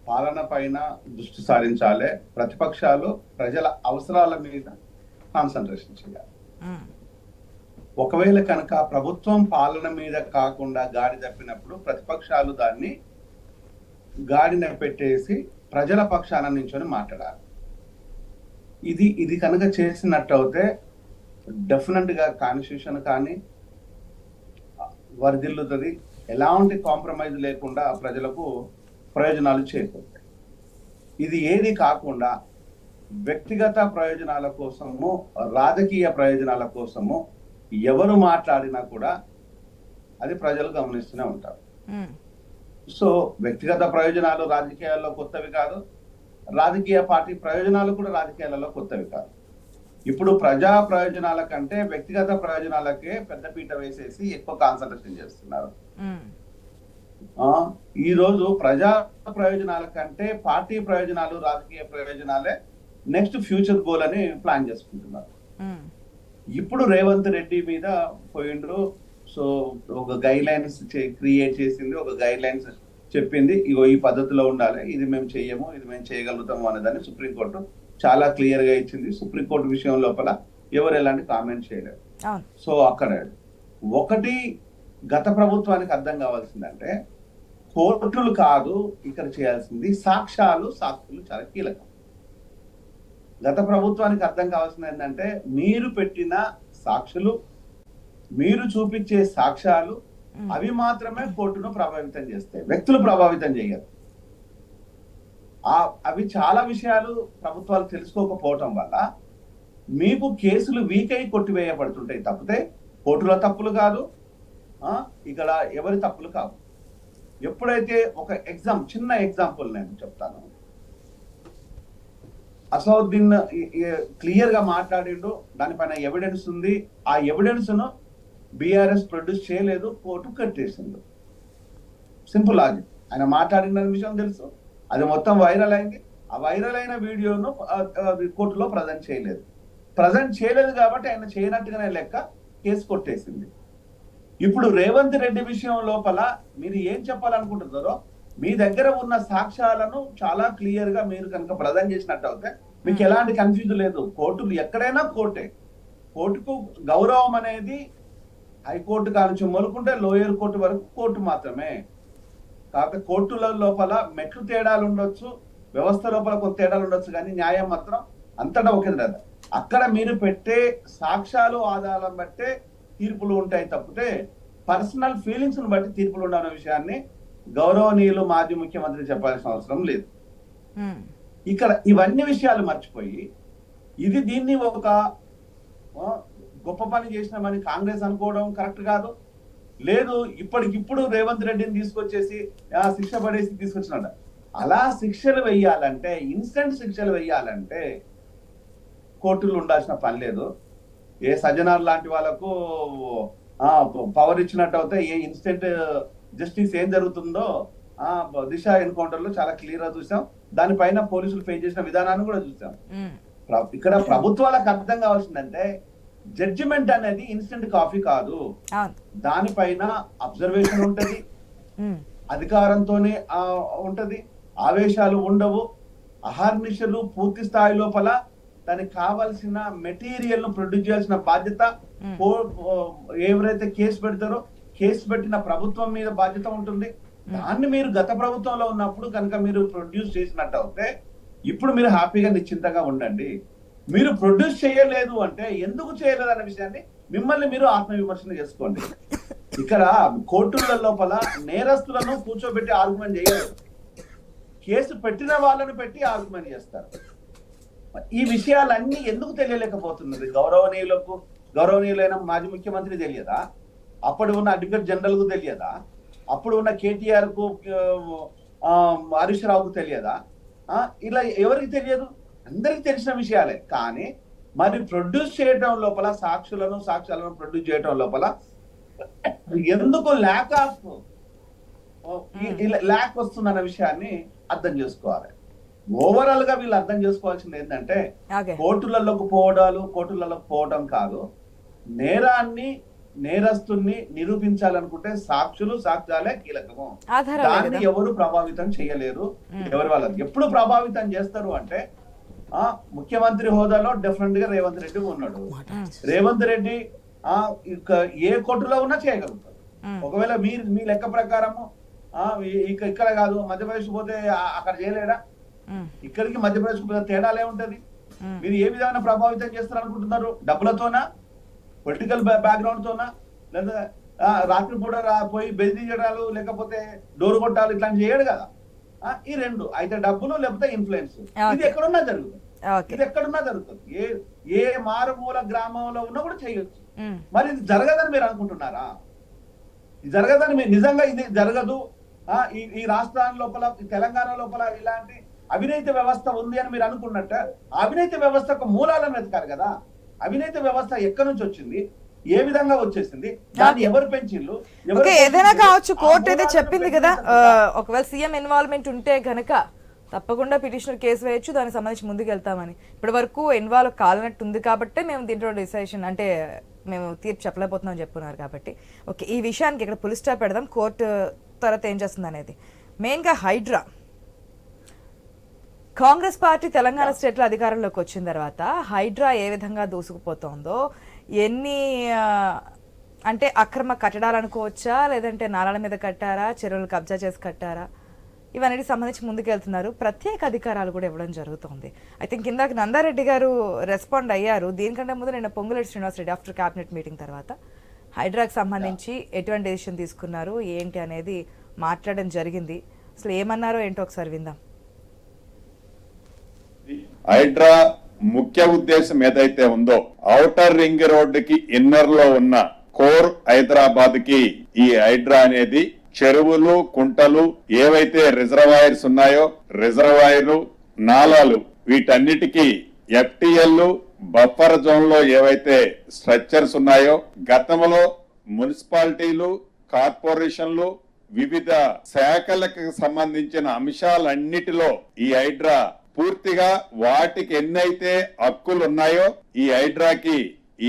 పాలన పైన దృష్టి సారించాలి, ప్రతిపక్షాలు ప్రజల అవసరాల మీద కాన్సన్ట్రేషన్ చేయాలి. ఒకవేళ కనుక ప్రభుత్వం పాలన మీద కాకుండా గాడి తప్పినప్పుడు ప్రతిపక్షాలు దాన్ని గాడిన పెట్టేసి ప్రజల పక్షాన నించొని మాట్లాడాలి. ఇది కనుక చేసినట్టు అయితే డెఫినెట్ గా కాన్స్టిట్యూషన్ కానీ వర్ధిల్లుతుంది. ఎలాంటి కాంప్రమైజ్ లేకుండా ప్రజలకు ప్రయోజనాలు చేకూరుతాయి. ఇది ఏది కాకుండా వ్యక్తిగత ప్రయోజనాల కోసము, రాజకీయ ప్రయోజనాల కోసము ఎవరు మాట్లాడినా కూడా అది ప్రజలు గమనిస్తూనే ఉంటారు. సో వ్యక్తిగత ప్రయోజనాలు రాజకీయాల్లో కొత్తవి కాదు, రాజకీయ పార్టీ ప్రయోజనాలు కూడా రాజకీయాలలో కొత్తవి కాదు. ఇప్పుడు ప్రజా ప్రయోజనాల కంటే వ్యక్తిగత ప్రయోజనాలకే పెద్దపీట వేసేసి ఎక్కువ కాన్సన్ట్రేషన్ చేస్తున్నారు. ఈ రోజు ప్రజా ప్రయోజనాల కంటే పార్టీ ప్రయోజనాలు, రాజకీయ ప్రయోజనాలే నెక్స్ట్ ఫ్యూచర్ గోల్ అని ప్లాన్ చేసుకుంటున్నారు. ఇప్పుడు రేవంత్ రెడ్డి మీద పోయిండ్రు. సో ఒక గైడ్ లైన్స్ క్రియేట్ చేసింది, ఒక గైడ్ లైన్స్ చెప్పింది, ఇగో ఈ పద్ధతిలో ఉండాలి, ఇది మేము చెయ్యము, ఇది మేము చేయగలుగుతాము అనేదాన్ని సుప్రీంకోర్టు చాలా క్లియర్ గా ఇచ్చింది. సుప్రీంకోర్టు విషయం లోపల ఎవరు ఎలాంటి కామెంట్ చేయలేరు. సో అక్కడ ఒకటి గత ప్రభుత్వానికి అర్థం కావాల్సిందంటే కోర్టులు కాదు ఇక్కడ చేయాల్సింది, సాక్ష్యాలు, సాక్షులు చాలా కీలకం. గత ప్రభుత్వానికి అర్థం కావాల్సింది ఏంటంటే మీరు పెట్టిన సాక్షులు, మీరు చూపించే సాక్ష్యాలు అవి మాత్రమే కోర్టును ప్రభావితం చేస్తాయి, వ్యక్తులు ప్రభావితం చేయరు. అవి చాలా విషయాలు ప్రభుత్వాలు తెలుసుకోకపోవటం వల్ల మీకు కేసులు వీక్ అయి కొట్టివేయబడుతుంటాయి తప్పితే కోర్టుల తప్పులు కాదు, ఇక్కడ ఎవరి తప్పులు కావు. ఎప్పుడైతే ఒక చిన్న ఎగ్జాంపుల్ నేను చెప్తాను. అసౌద్దీన్ క్లియర్ గా మాట్లాడిండు, దానిపైన ఎవిడెన్స్ ఉంది. ఆ ఎవిడెన్స్ ను బీఆర్ఎస్ ప్రొడ్యూస్ చేయలేదు, కోర్టు కట్టేసింది. Simple logic. ఆయన మాట్లాడిన విషయం తెలుసు, అది మొత్తం వైరల్ అయింది. ఆ వైరల్ అయిన వీడియోను కోర్టులో ప్రజెంట్ చేయలేదు కాబట్టి ఆయన చేయనట్టుగానే లెక్క కేసు కొట్టేసింది. ఇప్పుడు రేవంత్ రెడ్డి విషయం లోపల మీరు ఏం చెప్పాలనుకుంటున్నారో మీ దగ్గర ఉన్న సాక్ష్యాలను చాలా క్లియర్ గా మీరు కనుక ప్రజెంట్ చేసినట్టు అయితే మీకు ఎలాంటి కన్ఫ్యూజ్ లేదు. కోర్టులు ఎక్కడైనా కోర్టే. కోర్టుకు గౌరవం అనేది హైకోర్టు కానుంచి మొదలుకుంటే లోయర్ కోర్టు వరకు కోర్టు మాత్రమే. కాకపోతే కోర్టుల లోపల మెట్లు తేడాలు ఉండొచ్చు, వ్యవస్థ లోపల కొంత తేడాలు ఉండొచ్చు, కానీ న్యాయం మాత్రం అంతటా ఒకే కదా. అక్కడ మీరు పెట్టే సాక్ష్యాలు ఆధారం బట్టే తీర్పులు ఉంటాయి తప్పితే పర్సనల్ ఫీలింగ్స్ ను బట్టి తీర్పులు ఉండవన్న విషయాన్ని గౌరవనీయులు మాజీ ముఖ్యమంత్రి చెప్పాల్సిన అవసరం లేదు. ఇక్కడ ఇవన్నీ విషయాలు మర్చిపోయి దీన్ని ఒక గొప్ప పని చేసినామని కాంగ్రెస్ అనుకోవడం కరెక్ట్ కాదు. లేదు ఇప్పటికిప్పుడు రేవంత్ రెడ్డిని తీసుకొచ్చేసి శిక్ష పడేసి తీసుకొచ్చినట్ట. అలా శిక్షలు వెయ్యాలంటే, ఇన్స్టెంట్ శిక్షలు వెయ్యాలంటే కోర్టులు ఉండాల్సిన పని లేదు. ఏ సజ్జనార్ లాంటి వాళ్ళకు పవర్ ఇచ్చినట్టు అయితే ఏ ఇన్స్టెంట్ జస్టిస్ ఏం జరుగుతుందో దిశ ఎన్కౌంటర్ లో చాలా క్లియర్ గా చూసాం. దానిపైన పోలీసులు ఫేస్ చేసిన విధానాన్ని కూడా చూసాం. ఇక్కడ ప్రభుత్వాలకు అర్థం కావాల్సిందంటే జడ్జిమెంట్ అనేది ఇన్స్టెంట్ కాఫీ కాదు, దానిపైన అబ్జర్వేషన్ ఉంటది, అధికారంతోనే ఉంటది, ఆవేశాలు ఉండవు, అహర్నిశలు పూర్తి స్థాయి లోపల దానికి కావాల్సిన మెటీరియల్ ను ప్రొడ్యూస్ చేయాల్సిన బాధ్యత ఎవరైతే కేసు పెడతారో కేసు పెట్టిన ప్రభుత్వం మీద బాధ్యత ఉంటుంది. దాన్ని మీరు గత ప్రభుత్వంలో ఉన్నప్పుడు కనుక మీరు ప్రొడ్యూస్ చేసినట్టు అయితే ఇప్పుడు మీరు హ్యాపీగా నిశ్చింతగా ఉండండి. మీరు ప్రొడ్యూస్ చేయలేదు అంటే ఎందుకు చేయలేదు అనే విషయాన్ని మిమ్మల్ని మీరు ఆత్మవిమర్శన చేసుకోండి. ఇక్కడ కోర్టుల లోపల నేరస్తులను కూర్చోబెట్టి ఆర్గ్యుమెంట్ చేయలేదు, కేసు పెట్టిన వాళ్ళను పెట్టి ఆర్గ్యుమెంట్ చేస్తారు. ఈ విషయాలన్నీ ఎందుకు తెలియలేకపోతున్నది? గౌరవనీయులైన మాజీ ముఖ్యమంత్రి తెలియదా? అప్పుడు ఉన్న అడ్వకేట్ జనరల్ కు తెలియదా? అప్పుడు ఉన్న కేటీఆర్ కు, హరీష్ రావుకు తెలియదా? ఇలా ఎవరికి తెలియదు? అందరికి తెలిసిన విషయాలే. కానీ మరి ప్రొడ్యూస్ చేయడం లోపల సాక్ష్యాలను ప్రొడ్యూస్ చేయడం లోపల ఎందుకు ల్యాక్ వస్తుందన్న విషయాన్ని అర్థం చేసుకోవాలి. ఓవరాల్ గా వీళ్ళు అర్థం చేసుకోవాల్సింది ఏంటంటే కోర్టులలోకి పోవడం కాదు, నేరస్తుల్ని నిరూపించాలనుకుంటే సాక్ష్యాలే కీలకము. దాన్ని ఎవరు ప్రభావితం చేయలేరు. ఎవరి వాళ్ళకి ఎప్పుడు ప్రభావితం చేస్తారు అంటే ముఖ్యమంత్రి హోదాలో డెఫినెట్ గా రేవంత్ రెడ్డి ఉన్నాడు. రేవంత్ రెడ్డి ఏ కోర్టులో ఉన్నా చేయగలుగుతారు. ఒకవేళ మీ లెక్క ప్రకారము ఇక్కడ కాదు మధ్యప్రదేశ్ పోతే అక్కడ చేయలేడా? ఇక్కడికి మధ్యప్రదేశ్ తేడాలే ఉంటది. మీరు ఏ విధమైన ప్రభావితం చేస్తారు అనుకుంటున్నారు? డబ్బులతోనా, పొలిటికల్ బ్యాక్గ్రౌండ్ తోనా, లేదా రాత్రిపూట పోయి బెదిరించడాలు లేకపోతే డోరు కొట్టాలు ఇట్లాంటి చేయడు కదా. ఈ రెండు అయితే డబ్బులు లేకపోతే ఇన్ఫ్లుయెన్స్. ఇది ఎక్కడున్నా జరుగుతుంది. ఇది ఎక్కడున్నా జరుగుతుంది. ఏ మారుమూల గ్రామంలో ఉన్నా కూడా చేయొచ్చు. మరి ఇది జరగదని మీరు అనుకుంటున్నారా? ఇది జరగదని మీరు నిజంగా ఇది జరగదు ఈ రాష్ట్రాల లోపల తెలంగాణ లోపల ఇలాంటి అవినీతి వ్యవస్థ ఉంది అని మీరు అనుకున్నట్ట, అవినీతి వ్యవస్థకు మూలాలను వెతకారు కదా. అవినీతి వ్యవస్థ ఎక్కడి నుంచి వచ్చింది, ఏ విధంగా వచ్చేసింది, దాన్ని ఎవరు పెంచిళ్ళు? ఏదైనా కావచ్చు, కోర్టు అయితే చెప్పింది కదా ఒకవేళ సీఎం ఇన్వాల్వ్మెంట్ ఉంటే గనక తప్పకుండా పిటిషనర్ కేసు వేయొచ్చు, దానికి సంబంధించి ముందుకు వెళ్తామని. ఇప్పటి వరకు ఇన్వాల్వ్ కాలనట్టు ఉంది కాబట్టి మేము దీంట్లో డిసైషన్ అంటే మేము తీర్పు చెప్పలేకపోతున్నాం చెప్పున్నారు కాబట్టి ఓకే, ఈ విషయానికి ఇక్కడ పులి స్టాప్ పెడదాం. కోర్టు తర్వాత ఏం చేస్తుంది అనేది. మెయిన్గా హైడ్రా, కాంగ్రెస్ పార్టీ తెలంగాణ స్టేట్లో అధికారంలోకి వచ్చిన తర్వాత హైడ్రా ఏ విధంగా దూసుకుపోతుందో, ఎన్ని అంటే అక్రమ కట్టడాలు అనుకోవచ్చా, లేదంటే నాలాల మీద కట్టారా, చెరువులు కబ్జా చేసి కట్టారా, ఇవన్నిటికి సంబంధించి ముందుకెళ్తున్నారు. ప్రత్యేక అధికారాలు కూడా ఇవ్వడం జరుగుతుంది. ఐ థింక్ ఇందాక నందారెడ్డి గారు రెస్పాండ్ అయ్యారు. దీనికంటే ముందు నిన్న Ponguleti Srinivas Reddy after cabinet meeting తర్వాత హైడ్రాకి సంబంధించి ఎటువంటి డెసిషన్ తీసుకున్నారు ఏంటి అనేది మాట్లాడడం జరిగింది. అసలు ఏమన్నారో ఏంటో ఒకసారి విందాం. హైడ్రా ముఖ్య ఉద్దేశం ఏదైతే ఉందో, ఔటర్ రింగ్ రోడ్డుకి ఇన్నర్ లో ఉన్న కోర్ హైదరాబాద్ కి ఈ హైడ్రా అనేది చెరువులు, కుంటలు, ఏవైతే రిజర్వాయర్స్ ఉన్నాయో రిజర్వాయర్లు, నాలాలు, వీటన్నిటికీ ఎఫ్టిఎల్ బఫర్ జోన్ లో ఏవైతే స్ట్రక్చర్స్ ఉన్నాయో, గతంలో మున్సిపాలిటీలు, కార్పొరేషన్లు, వివిధ శాఖలకు సంబంధించిన అంశాలన్నిటిలో ఈ హైడ్రా పూర్తిగా వాటికి ఎన్నైతే హక్కులు ఉన్నాయో ఈ హైడ్రాకి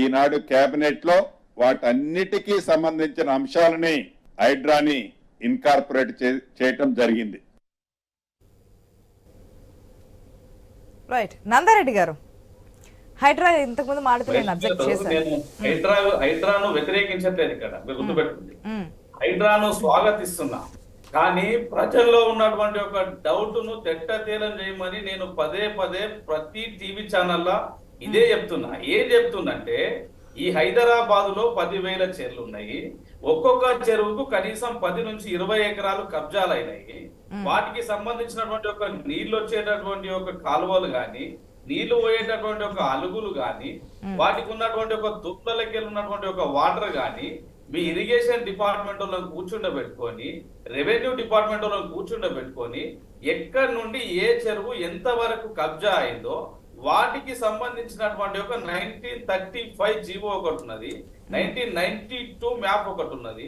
ఈనాడు కేబినెట్ లో వాటన్నిటికీ సంబంధించిన అంశాలని హైడ్రాని ఇన్కార్పొరేట్ చేయటం జరిగింది. రైట్, నందారెడ్డి గారు, హైడ్రా ఇంతకు ముందు హైడ్రాను వ్యతిరేకించట్లేదు ఇక్కడ, మీరు గుర్తుపెట్టుకుంది. హైడ్రాను స్వాగతిస్తున్నా, కానీ ప్రజల్లో ఉన్నటువంటి ఒక డౌట్ ను తెట్టతేలం చేయమని నేను పదే పదే ప్రతి టీవీ ఛానల్లో ఇదే చెప్తున్నా. ఏం చెప్తున్నంటే, ఈ హైదరాబాద్ లో 10,000 చెరువులు ఉన్నాయి. ఒక్కొక్క చెరువుకు కనీసం 10 నుంచి 20 ఎకరాలు కబ్జాలు అయినాయి. వాటికి సంబంధించినటువంటి ఒక నీళ్లు వచ్చేటటువంటి ఒక కాలువలు గాని, నీళ్లు పోయేటటువంటి ఒక అలుగులు గాని, వాటికి ఉన్నటువంటి ఒక తుప్పలకి ఉన్నటువంటి ఒక వాటర్ గాని మీ ఇరిగేషన్ డిపార్ట్మెంట్ వాళ్ళని కూర్చుండబెట్టుకొని, రెవెన్యూ డిపార్ట్మెంట్ వాళ్ళని కూర్చుండబెట్టుకొని, ఎక్కడి నుండి ఏ చెరువు ఎంత వరకు కబ్జా అయిందో వాటికి సంబంధించినటువంటి ఒక 1935 జీవో ఒకటి ఉన్నది, 1992 మ్యాప్ ఒకటి ఉన్నది.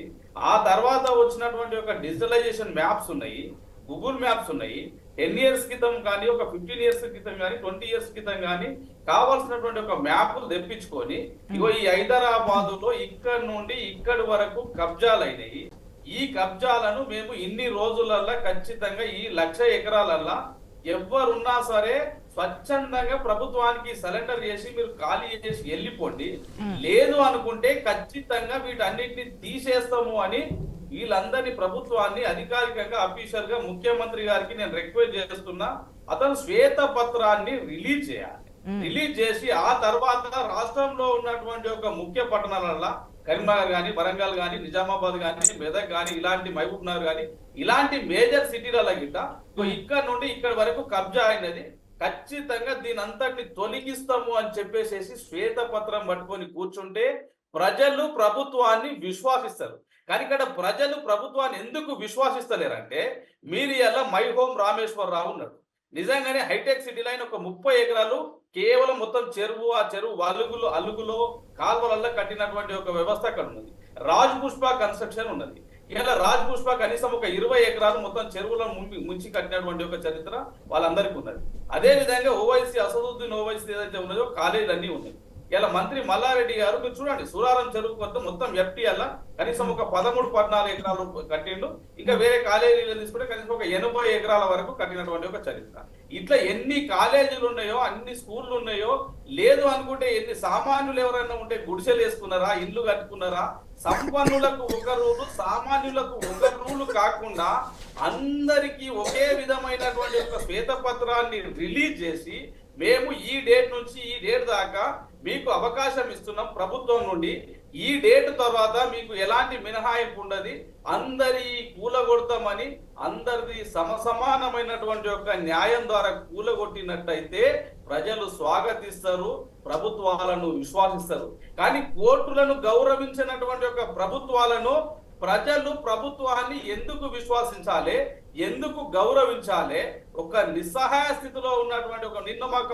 ఆ తర్వాత వచ్చినటువంటి ఒక డిజిటలైజేషన్ మ్యాప్స్ ఉన్నాయి, గూగుల్ మ్యాప్స్ ఉన్నాయి. 10 years క్రితం కానీ, ఒక 15 years క్రితం కానీ, 20 years క్రితం కానీ కావాల్సినటువంటి ఒక మ్యాప్లు తెప్పించుకొని, ఇగో ఈ హైదరాబాద్ లో ఇక్కడ నుండి ఇక్కడి వరకు కబ్జాలు అయినాయి. ఈ కబ్జాలను మేము ఇన్ని రోజులల్లా ఖచ్చితంగా ఈ 1,00,000 ఎకరాలల్లా ఎవరున్నా సరే స్వచ్ఛందంగా ప్రభుత్వానికి సరెండర్ చేసి మీరు ఖాళీ చేసి వెళ్ళిపోండి, లేదు అనుకుంటే ఖచ్చితంగా వీటన్నిటిని తీసేస్తాము అని వీళ్ళందరినీ ప్రభుత్వాన్ని అధికారికంగా అఫీషియల్ గా ముఖ్యమంత్రి గారికి నేను రిక్వెస్ట్ చేస్తున్నా. అతను శ్వేత పత్రాన్ని రిలీజ్ చేయాలి. రిలీజ్ చేసి ఆ తర్వాత రాష్ట్రంలో ఉన్నటువంటి ఒక ముఖ్య పట్టణాలలో కరీంనగర్ గాని, వరంగల్ గాని, నిజామాబాద్ గాని, మెదక్ గాని, ఇలాంటి మహబూబ్ నగర్ గాని, ఇలాంటి మేజర్ సిటీల గిట్ట ఇక్కడ నుండి ఇక్కడ వరకు కబ్జా అయినది, ఖచ్చితంగా దీని అంతటిని తొలగిస్తాము అని చెప్పేసి శ్వేత పత్రం పట్టుకొని కూర్చుంటే ప్రజలు ప్రభుత్వాన్ని విశ్వాసిస్తారు. కానీ ఇక్కడ ప్రజలు ప్రభుత్వాన్ని ఎందుకు విశ్వాసిస్తలేరంటే, మీరు ఇలా మై హోమ్ రామేశ్వరరావు ఉన్నాడు. నిజంగానే హైటెక్ సిటీలో ఆయన ఒక 30 ఎకరాలు కేవలం మొత్తం చెరువు, ఆ చెరువు అలుగులో కాల్వలలో కట్టినటువంటి ఒక వ్యవస్థ అక్కడ ఉన్నది. రాజ్ పుష్ప కన్స్ట్రక్షన్ ఉన్నది. ఇలా రాజ్ పుష్ప కనీసం ఒక 20 ఎకరాలు మొత్తం చెరువులను ముంచి కట్టినటువంటి ఒక చరిత్ర వాళ్ళందరికీ ఉన్నది. అదే విధంగా ఓవైసీ, అసదుద్దీన్ ఓవైసీ ఏదైతే ఉన్నదో కాలేజీలు అన్నీ ఉన్నాయి. ఇలా మంత్రి మల్లారెడ్డి గారు మీరు చూడండి సూరారం చెరువు కొత్త మొత్తం ఎఫ్టీఎల్ కనీసం ఒక 13-14 ఎకరాలు కట్టిండు. ఇంకా వేరే కాలేజీలు తీసుకుంటే కనీసం ఒక 80 ఎకరాల వరకు కట్టినటువంటి ఒక చరిత్ర. ఇట్లా ఎన్ని కాలేజీలు ఉన్నాయో, అన్ని స్కూళ్ళు ఉన్నాయో, లేదు అనుకుంటే ఎన్ని సామాన్యులు ఎవరైనా ఉంటే గుడిసెలు వేసుకున్నారా, ఇల్లు కట్టుకున్నారా? సంపన్నులకు ఒక రూలు, సామాన్యులకు ఒక రూలు కాకుండా అందరికీ ఒకే విధమైనటువంటి ఒక శ్వేతపత్రాన్ని రిలీజ్ చేసి మేము ఈ డేట్ నుంచి ఈ డేట్ దాకా మీకు అవకాశం ఇస్తున్నాం ప్రభుత్వం నుండి, ఈ డేట్ తర్వాత మీకు ఎలాంటి మినహాయింపు ఉండదు, అందరి కూలగొడతామని అందరిది సమానమైనటువంటి ఒక న్యాయం ద్వారా కూలగొట్టినట్టయితే ప్రజలు స్వాగతిస్తారు, ప్రభుత్వాలను విశ్వాసిస్తారు. కానీ కోర్టులను గౌరవించినటువంటి ఒక ప్రభుత్వాలను ప్రజలు ప్రభుత్వాన్ని ఎందుకు విశ్వాసించాలి, ఎందుకు గౌరవించాలి? ఒక నిస్సహాయ స్థితిలో ఉన్నటువంటి ఒక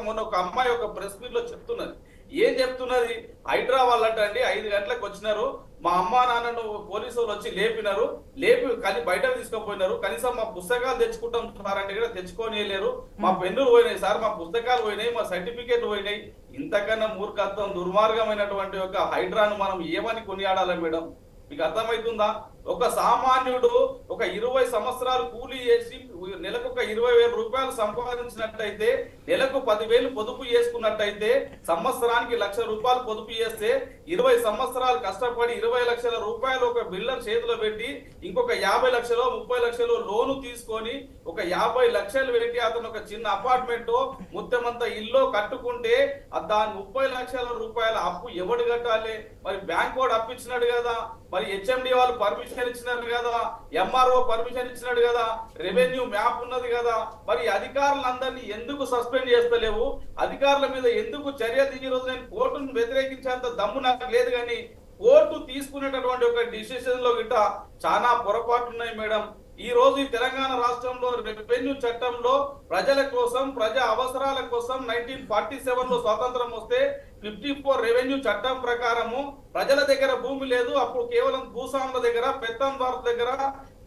మొన్న ఒక అమ్మాయి ఒక ప్రెస్ మీట్ లో చెప్తున్నది. ఏం చెప్తున్నది? హైదరాబాద్ అండి 5 గంటలకు వచ్చినారు, మా అమ్మా నాన్నను పోలీసులు వచ్చి లేపి కానీ బయటకు తీసుకుపోయినారు, కనీసం మా పుస్తకాలు తెచ్చుకుంటాం సార్ అంటే కూడా తెచ్చుకొని లేరు, మా పెన్నులు పోయినాయి సార్, మా పుస్తకాలు పోయినాయి, మా సర్టిఫికేట్ పోయినాయి. ఇంతకన్నా మూర్ఖత్వం, దుర్మార్గమైనటువంటి ఒక హైడ్రాను మనం ఏమని కొనియాడాలి మేడం? మీకు అర్థమవుతుందా? ఒక సామాన్యుడు ఒక 20 సంవత్సరాలు కూలీ చేసి నెలకు ఒక 20,000 రూపాయలు సంపాదించినట్టయితే, నెలకు 10,000 పొదుపు చేసుకున్నట్టయితే, సంవత్సరానికి 1,00,000 రూపాయలు పొదుపు చేస్తే 20 సంవత్సరాలు కష్టపడి 20 లక్షల రూపాయలు ఒక బిల్డర్ చేతిలో పెట్టి ఇంకొక 50 లక్షలు 30 లక్షలు లోను తీసుకొని ఒక 50 లక్షలు పెట్టి అతను ఒక చిన్న అపార్ట్మెంట్ మొత్తమంత ఇల్లు కట్టుకుంటే దాని 30 లక్షల రూపాయల అప్పు ఎవడు కట్టాలి? మరి బ్యాంక్ వాడు అప్పు ఇచ్చినాడు కదా, మరి హెచ్ఎండి వాళ్ళు పర్మిషన్ ఇచ్చినారు కదా, ఎంఆర్ఓ పర్మిషన్ ఇచ్చినాడు కదా, రెవెన్యూ మ్యాప్ ఉన్నది కదా, మరి అధికారులందరినీ ఎందుకు సస్పెండ్ చేస్తలేవు? అధికారుల మీద ఎందుకు చర్య ఈ రోజు నేను కోర్టును వ్యతిరేకించేంత దమ్ము నాకు లేదు, కానీ కోర్టు తీసుకునేటటువంటి ఒక డిసిషన్ లో గిట్ట చాలా పొరపాట్లు ఉన్నాయి మేడం. ఈ రోజు ఈ తెలంగాణ రాష్ట్రంలో రెవెన్యూ చట్టంలో ప్రజల కోసం, ప్రజా అవసరాల కోసం 1947 లో స్వాతంత్రం వస్తే 54 రెవెన్యూ చట్టం ప్రకారము ప్రజల దగ్గర భూమి లేదు. అప్పుడు కేవలం భూస్వాముల దగ్గర, పెత్తందారుల దగ్గర,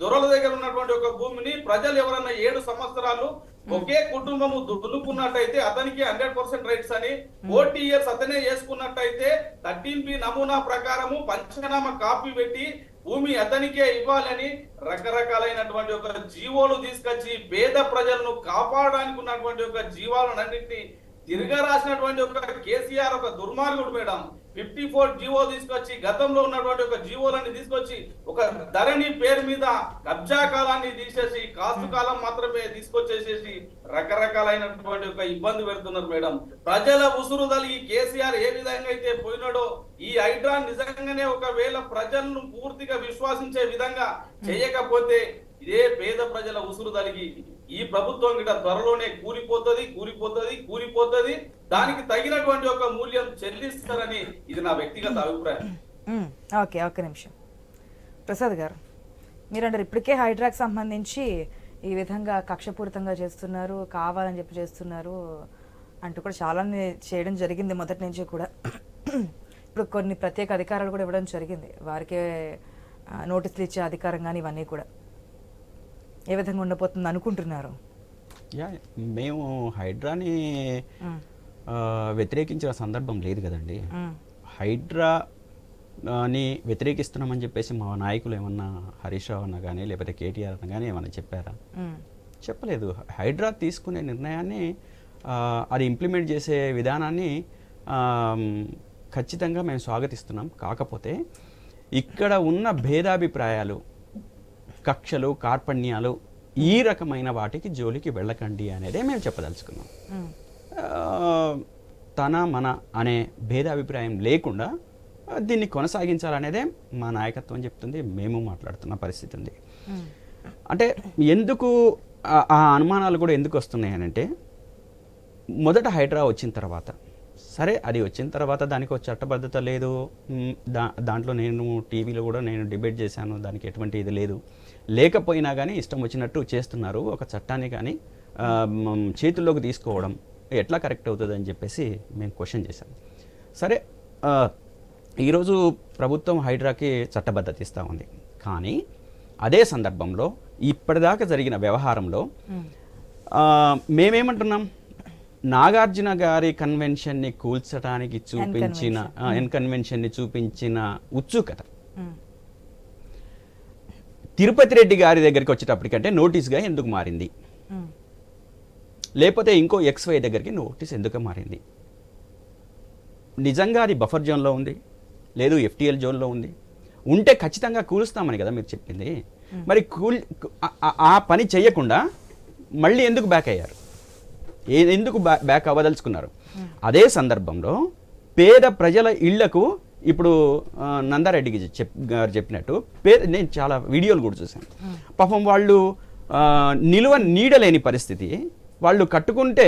దొరల దగ్గర ఉన్నటువంటి ఒక భూమిని ప్రజలు ఎవరన్నా 7 సంవత్సరాలు ఒకే కుటుంబము దున్నుకున్నట్టయితే అతనికి 100% రైట్స్ అని, 40 ఇయర్స్ అతనే చేసుకున్నట్టయితే 13B నమూనా ప్రకారము పంచనామా కాపీ పెట్టి భూమి అతనికే ఇవ్వాలని రకరకాలైనటువంటి ఒక జీవోలు తీసుకొచ్చి పేద ప్రజలను కాపాడడానికి ఉన్నటువంటి ఒక జీవాలన్నింటినీ తిరగ రాసినటువంటి ఒక కేసీఆర్ ఒక దుర్మార్గుడు మేడం. 54 జీవో తీసుకొచ్చి గతంలో ఉన్నటువంటి ఒక జీవోలన్నీ తీసుకొచ్చి ఒక ధరణి పేరు మీద కబ్జా కాలాన్ని తీసేసి కాస్తు కాలం మాత్రమే తీసుకొచ్చేసేసి రకరకాలైనటువంటి ఒక ఇబ్బంది పెడుతున్నారు మేడం. ప్రజల ఉసురు తలిగి కేసీఆర్ ఏ విధంగా అయితే పోయినాడో ఈ హైడ్రా నిజంగానే ఒకవేళ ప్రజలను పూర్తిగా విశ్వాసించే విధంగా చేయకపోతే ఇదే పేద ప్రజల ఉసురు తలిగి ఈ ప్రభుత్వం గిట త్వరలోనే కూలిపోతుంది. దానికి తగినటువంటి ఒక మూల్యం చెల్లిస్తారని ఇది నా వ్యక్తిగత అభిప్రాయం. ఓకే, ఒక్క నిమిషం ప్రసాద్ గారు, మీరంటారు ఇప్పటికే హైడ్రాకి సంబంధించి ఈ విధంగా కక్షపూరితంగా చేస్తున్నారు, కావాలని చెప్పి చేస్తున్నారు అంటూ కూడా చాలా చేయడం జరిగింది మొదటి నుంచి కూడా. ఇప్పుడు కొన్ని ప్రత్యేక అధికారాలు కూడా ఇవ్వడం జరిగింది, వారికే నోటీసులు ఇచ్చే అధికారం కానీ ఇవన్నీ కూడా ఏ విధంగా ఉండబోతుంది అనుకుంటున్నారు? మేము హైడ్రాని వ్యతిరేకించిన సందర్భం లేదు కదండి. హైడ్రాని వ్యతిరేకిస్తున్నామని చెప్పేసి మా నాయకులు ఏమన్నా హరీష్ రావు అన్న కానీ లేకపోతే కేటీఆర్ అన్న కానీ ఏమన్నా చెప్పారా? చెప్పలేదు. హైడ్రా తీసుకునే నిర్ణయాన్ని, అది ఇంప్లిమెంట్ చేసే విధానాన్ని ఖచ్చితంగా మేము స్వాగతిస్తున్నాం. కాకపోతే ఇక్కడ ఉన్న భేదాభిప్రాయాలు, కక్షలు, కార్పణ్యాలు, ఈ రకమైన వాటికి జోలికి వెళ్ళకండి అనేదే మేము చెప్పదలుచుకున్నాం. తన మన అనే భేదాభిప్రాయం లేకుండా దీన్ని కొనసాగించాలనేదే మా నాయకత్వం చెప్తుంది, మేము మాట్లాడుతున్న పరిస్థితి ఉంది. అంటే ఎందుకు ఆ అనుమానాలు కూడా ఎందుకు వస్తున్నాయి అంటే, మొదట హైడ్రా వచ్చిన తర్వాత, సరే అది వచ్చిన తర్వాత దానికి ఒక చట్టబద్ధత లేదు, దాంట్లో నేను టీవీలో కూడా నేను డిబేట్ చేశాను, దానికి ఎటువంటి ఇది లేదు. లేకపోయినా కానీ ఇష్టం వచ్చినట్టు చేస్తున్నారు, ఒక చట్టాన్ని కానీ చేతుల్లోకి తీసుకోవడం ఎట్లా కరెక్ట్ అవుతుంది అని చెప్పేసి మేము క్వశ్చన్ చేశాం. సరే, ఈరోజు ప్రభుత్వం హైడ్రాకి చట్టబద్ధత ఇస్తూ ఉంది, కానీ అదే సందర్భంలో ఇప్పటిదాకా జరిగిన వ్యవహారంలో మేమేమంటున్నాం, నాగార్జున గారి కన్వెన్షన్ ని కూల్చడానికి చూపించిన ఎన్ కన్వెన్షన్ ని చూపించిన ఉత్సుకత తిరుపతి రెడ్డి గారి దగ్గరికి వచ్చేటప్పటికంటే నోటీస్గా ఎందుకు మారింది, లేకపోతే ఇంకో XY దగ్గరికి నోటీస్ ఎందుకు మారింది? నిజంగా అది బఫర్ జోన్లో ఉంది, లేదు FTL జోన్లో ఉంది, ఉంటే ఖచ్చితంగా కూలుస్తామని కదా మీరు చెప్పింది. మరి ఆ పని చేయకుండా మళ్ళీ ఎందుకు బ్యాక్ అయ్యారు? ఎందుకు బ్యాక్ అవ్వదలుచుకున్నారు? అదే సందర్భంలో పేద ప్రజల ఇళ్లకు ఇప్పుడు నందారెడ్డికి గారు చెప్పినట్టు నేను చాలా వీడియోలు కూడా చూశాను. పాపం వాళ్ళు నీడలేని పరిస్థితి. వాళ్ళు కట్టుకుంటే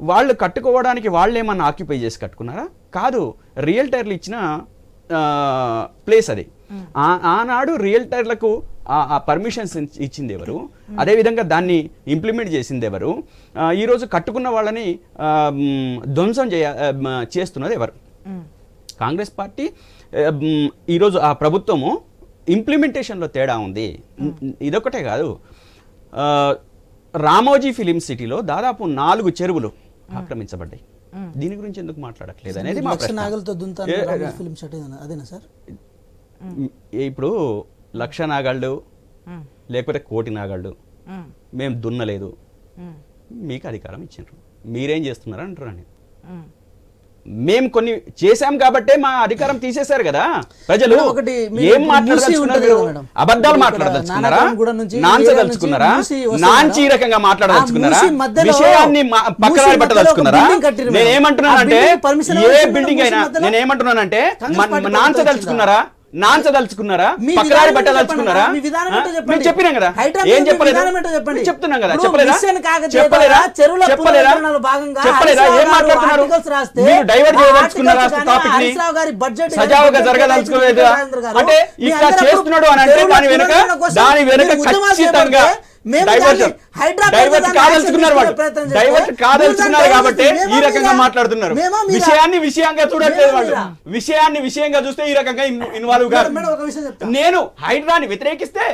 వాళ్ళు కట్టుకోవడానికి వాళ్ళు ఏమన్నా ఆక్యుపై చేసి కట్టుకున్నారా? కాదు, రియల్టర్లు ఇచ్చిన ప్లేస్ అది. ఆనాడు రియల్టర్లకు ఆ పర్మిషన్స్ ఇచ్చింది ఎవరు? అదేవిధంగా దాన్ని ఇంప్లిమెంట్ చేసింది ఎవరు? ఈరోజు కట్టుకున్న వాళ్ళని ధ్వంసం చేస్తున్నది ఎవరు? కాంగ్రెస్ పార్టీ. ఈరోజు ఆ ప్రభుత్వము ఇంప్లిమెంటేషన్లో తేడా ఉంది. ఇదొకటే కాదు, రామోజీ ఫిలిం సిటీలో దాదాపు 4 చెరువులు ఆక్రమించబడ్డాయి. దీని గురించి ఎందుకు మాట్లాడట్లేదు అనేది మా ప్రశ్న. ఇప్పుడు 1,00,000 నాగాళ్ళు లేకపోతే 1,00,00,000 నాగాళ్ళు మేము దున్నలేదు, మీకు అధికారం ఇచ్చిండ్రు, మీరేం చేస్తున్నారు అంటారు. మేము కొన్ని చేశాం కాబట్టే మా అధికారం తీసేశారు కదా ప్రజలు. ఏం మాట్లాడదలుచుకున్నారు? అబద్ధాలు మాట్లాడదలుచుకున్నారా? నాంచదలుచుకున్నారా? నాంచి ఈ రకంగా మాట్లాడదలుచుకున్నారా? విషయాన్ని పక్కన పట్టదలుచుకున్నారా? నేనేమంటున్నానంటే ఏ బిల్డింగ్ అయినా నేనేమంటున్నానంటే నాంచదలుచుకున్నారా? పక్కరారి పట్టదలుచుకున్నారా? మేము చెప్పినాం కదా, ఏం చెప్పలేదు? చెప్తున్నాం కదా, చెప్పలేదా? ఏం మాట్లాడుతున్నారు? మీరు డైవర్ట్ చేయదలుచుకున్నారా టాపిక్ ని? సజావుగా జరగదలుచుకోలేదు అంటే ఇక్కడ చేస్తున్నాడు అని అంటే దాని వెనుక ఖచ్చితంగా డైవర్ట్ కాదలుచుకున్నారు. వాళ్ళు డైవర్ట్ కాదలుచుకున్నారు కాబట్టి ఈ రకంగా మాట్లాడుతున్నారు. విషయాన్ని విషయంగా చూడట్లేదు. వాళ్ళు విషయాన్ని విషయంగా చూస్తే ఈ రకంగా ఇన్వాల్వ్ కాదు. నేను హైడ్రాని వ్యతిరేకిస్తే,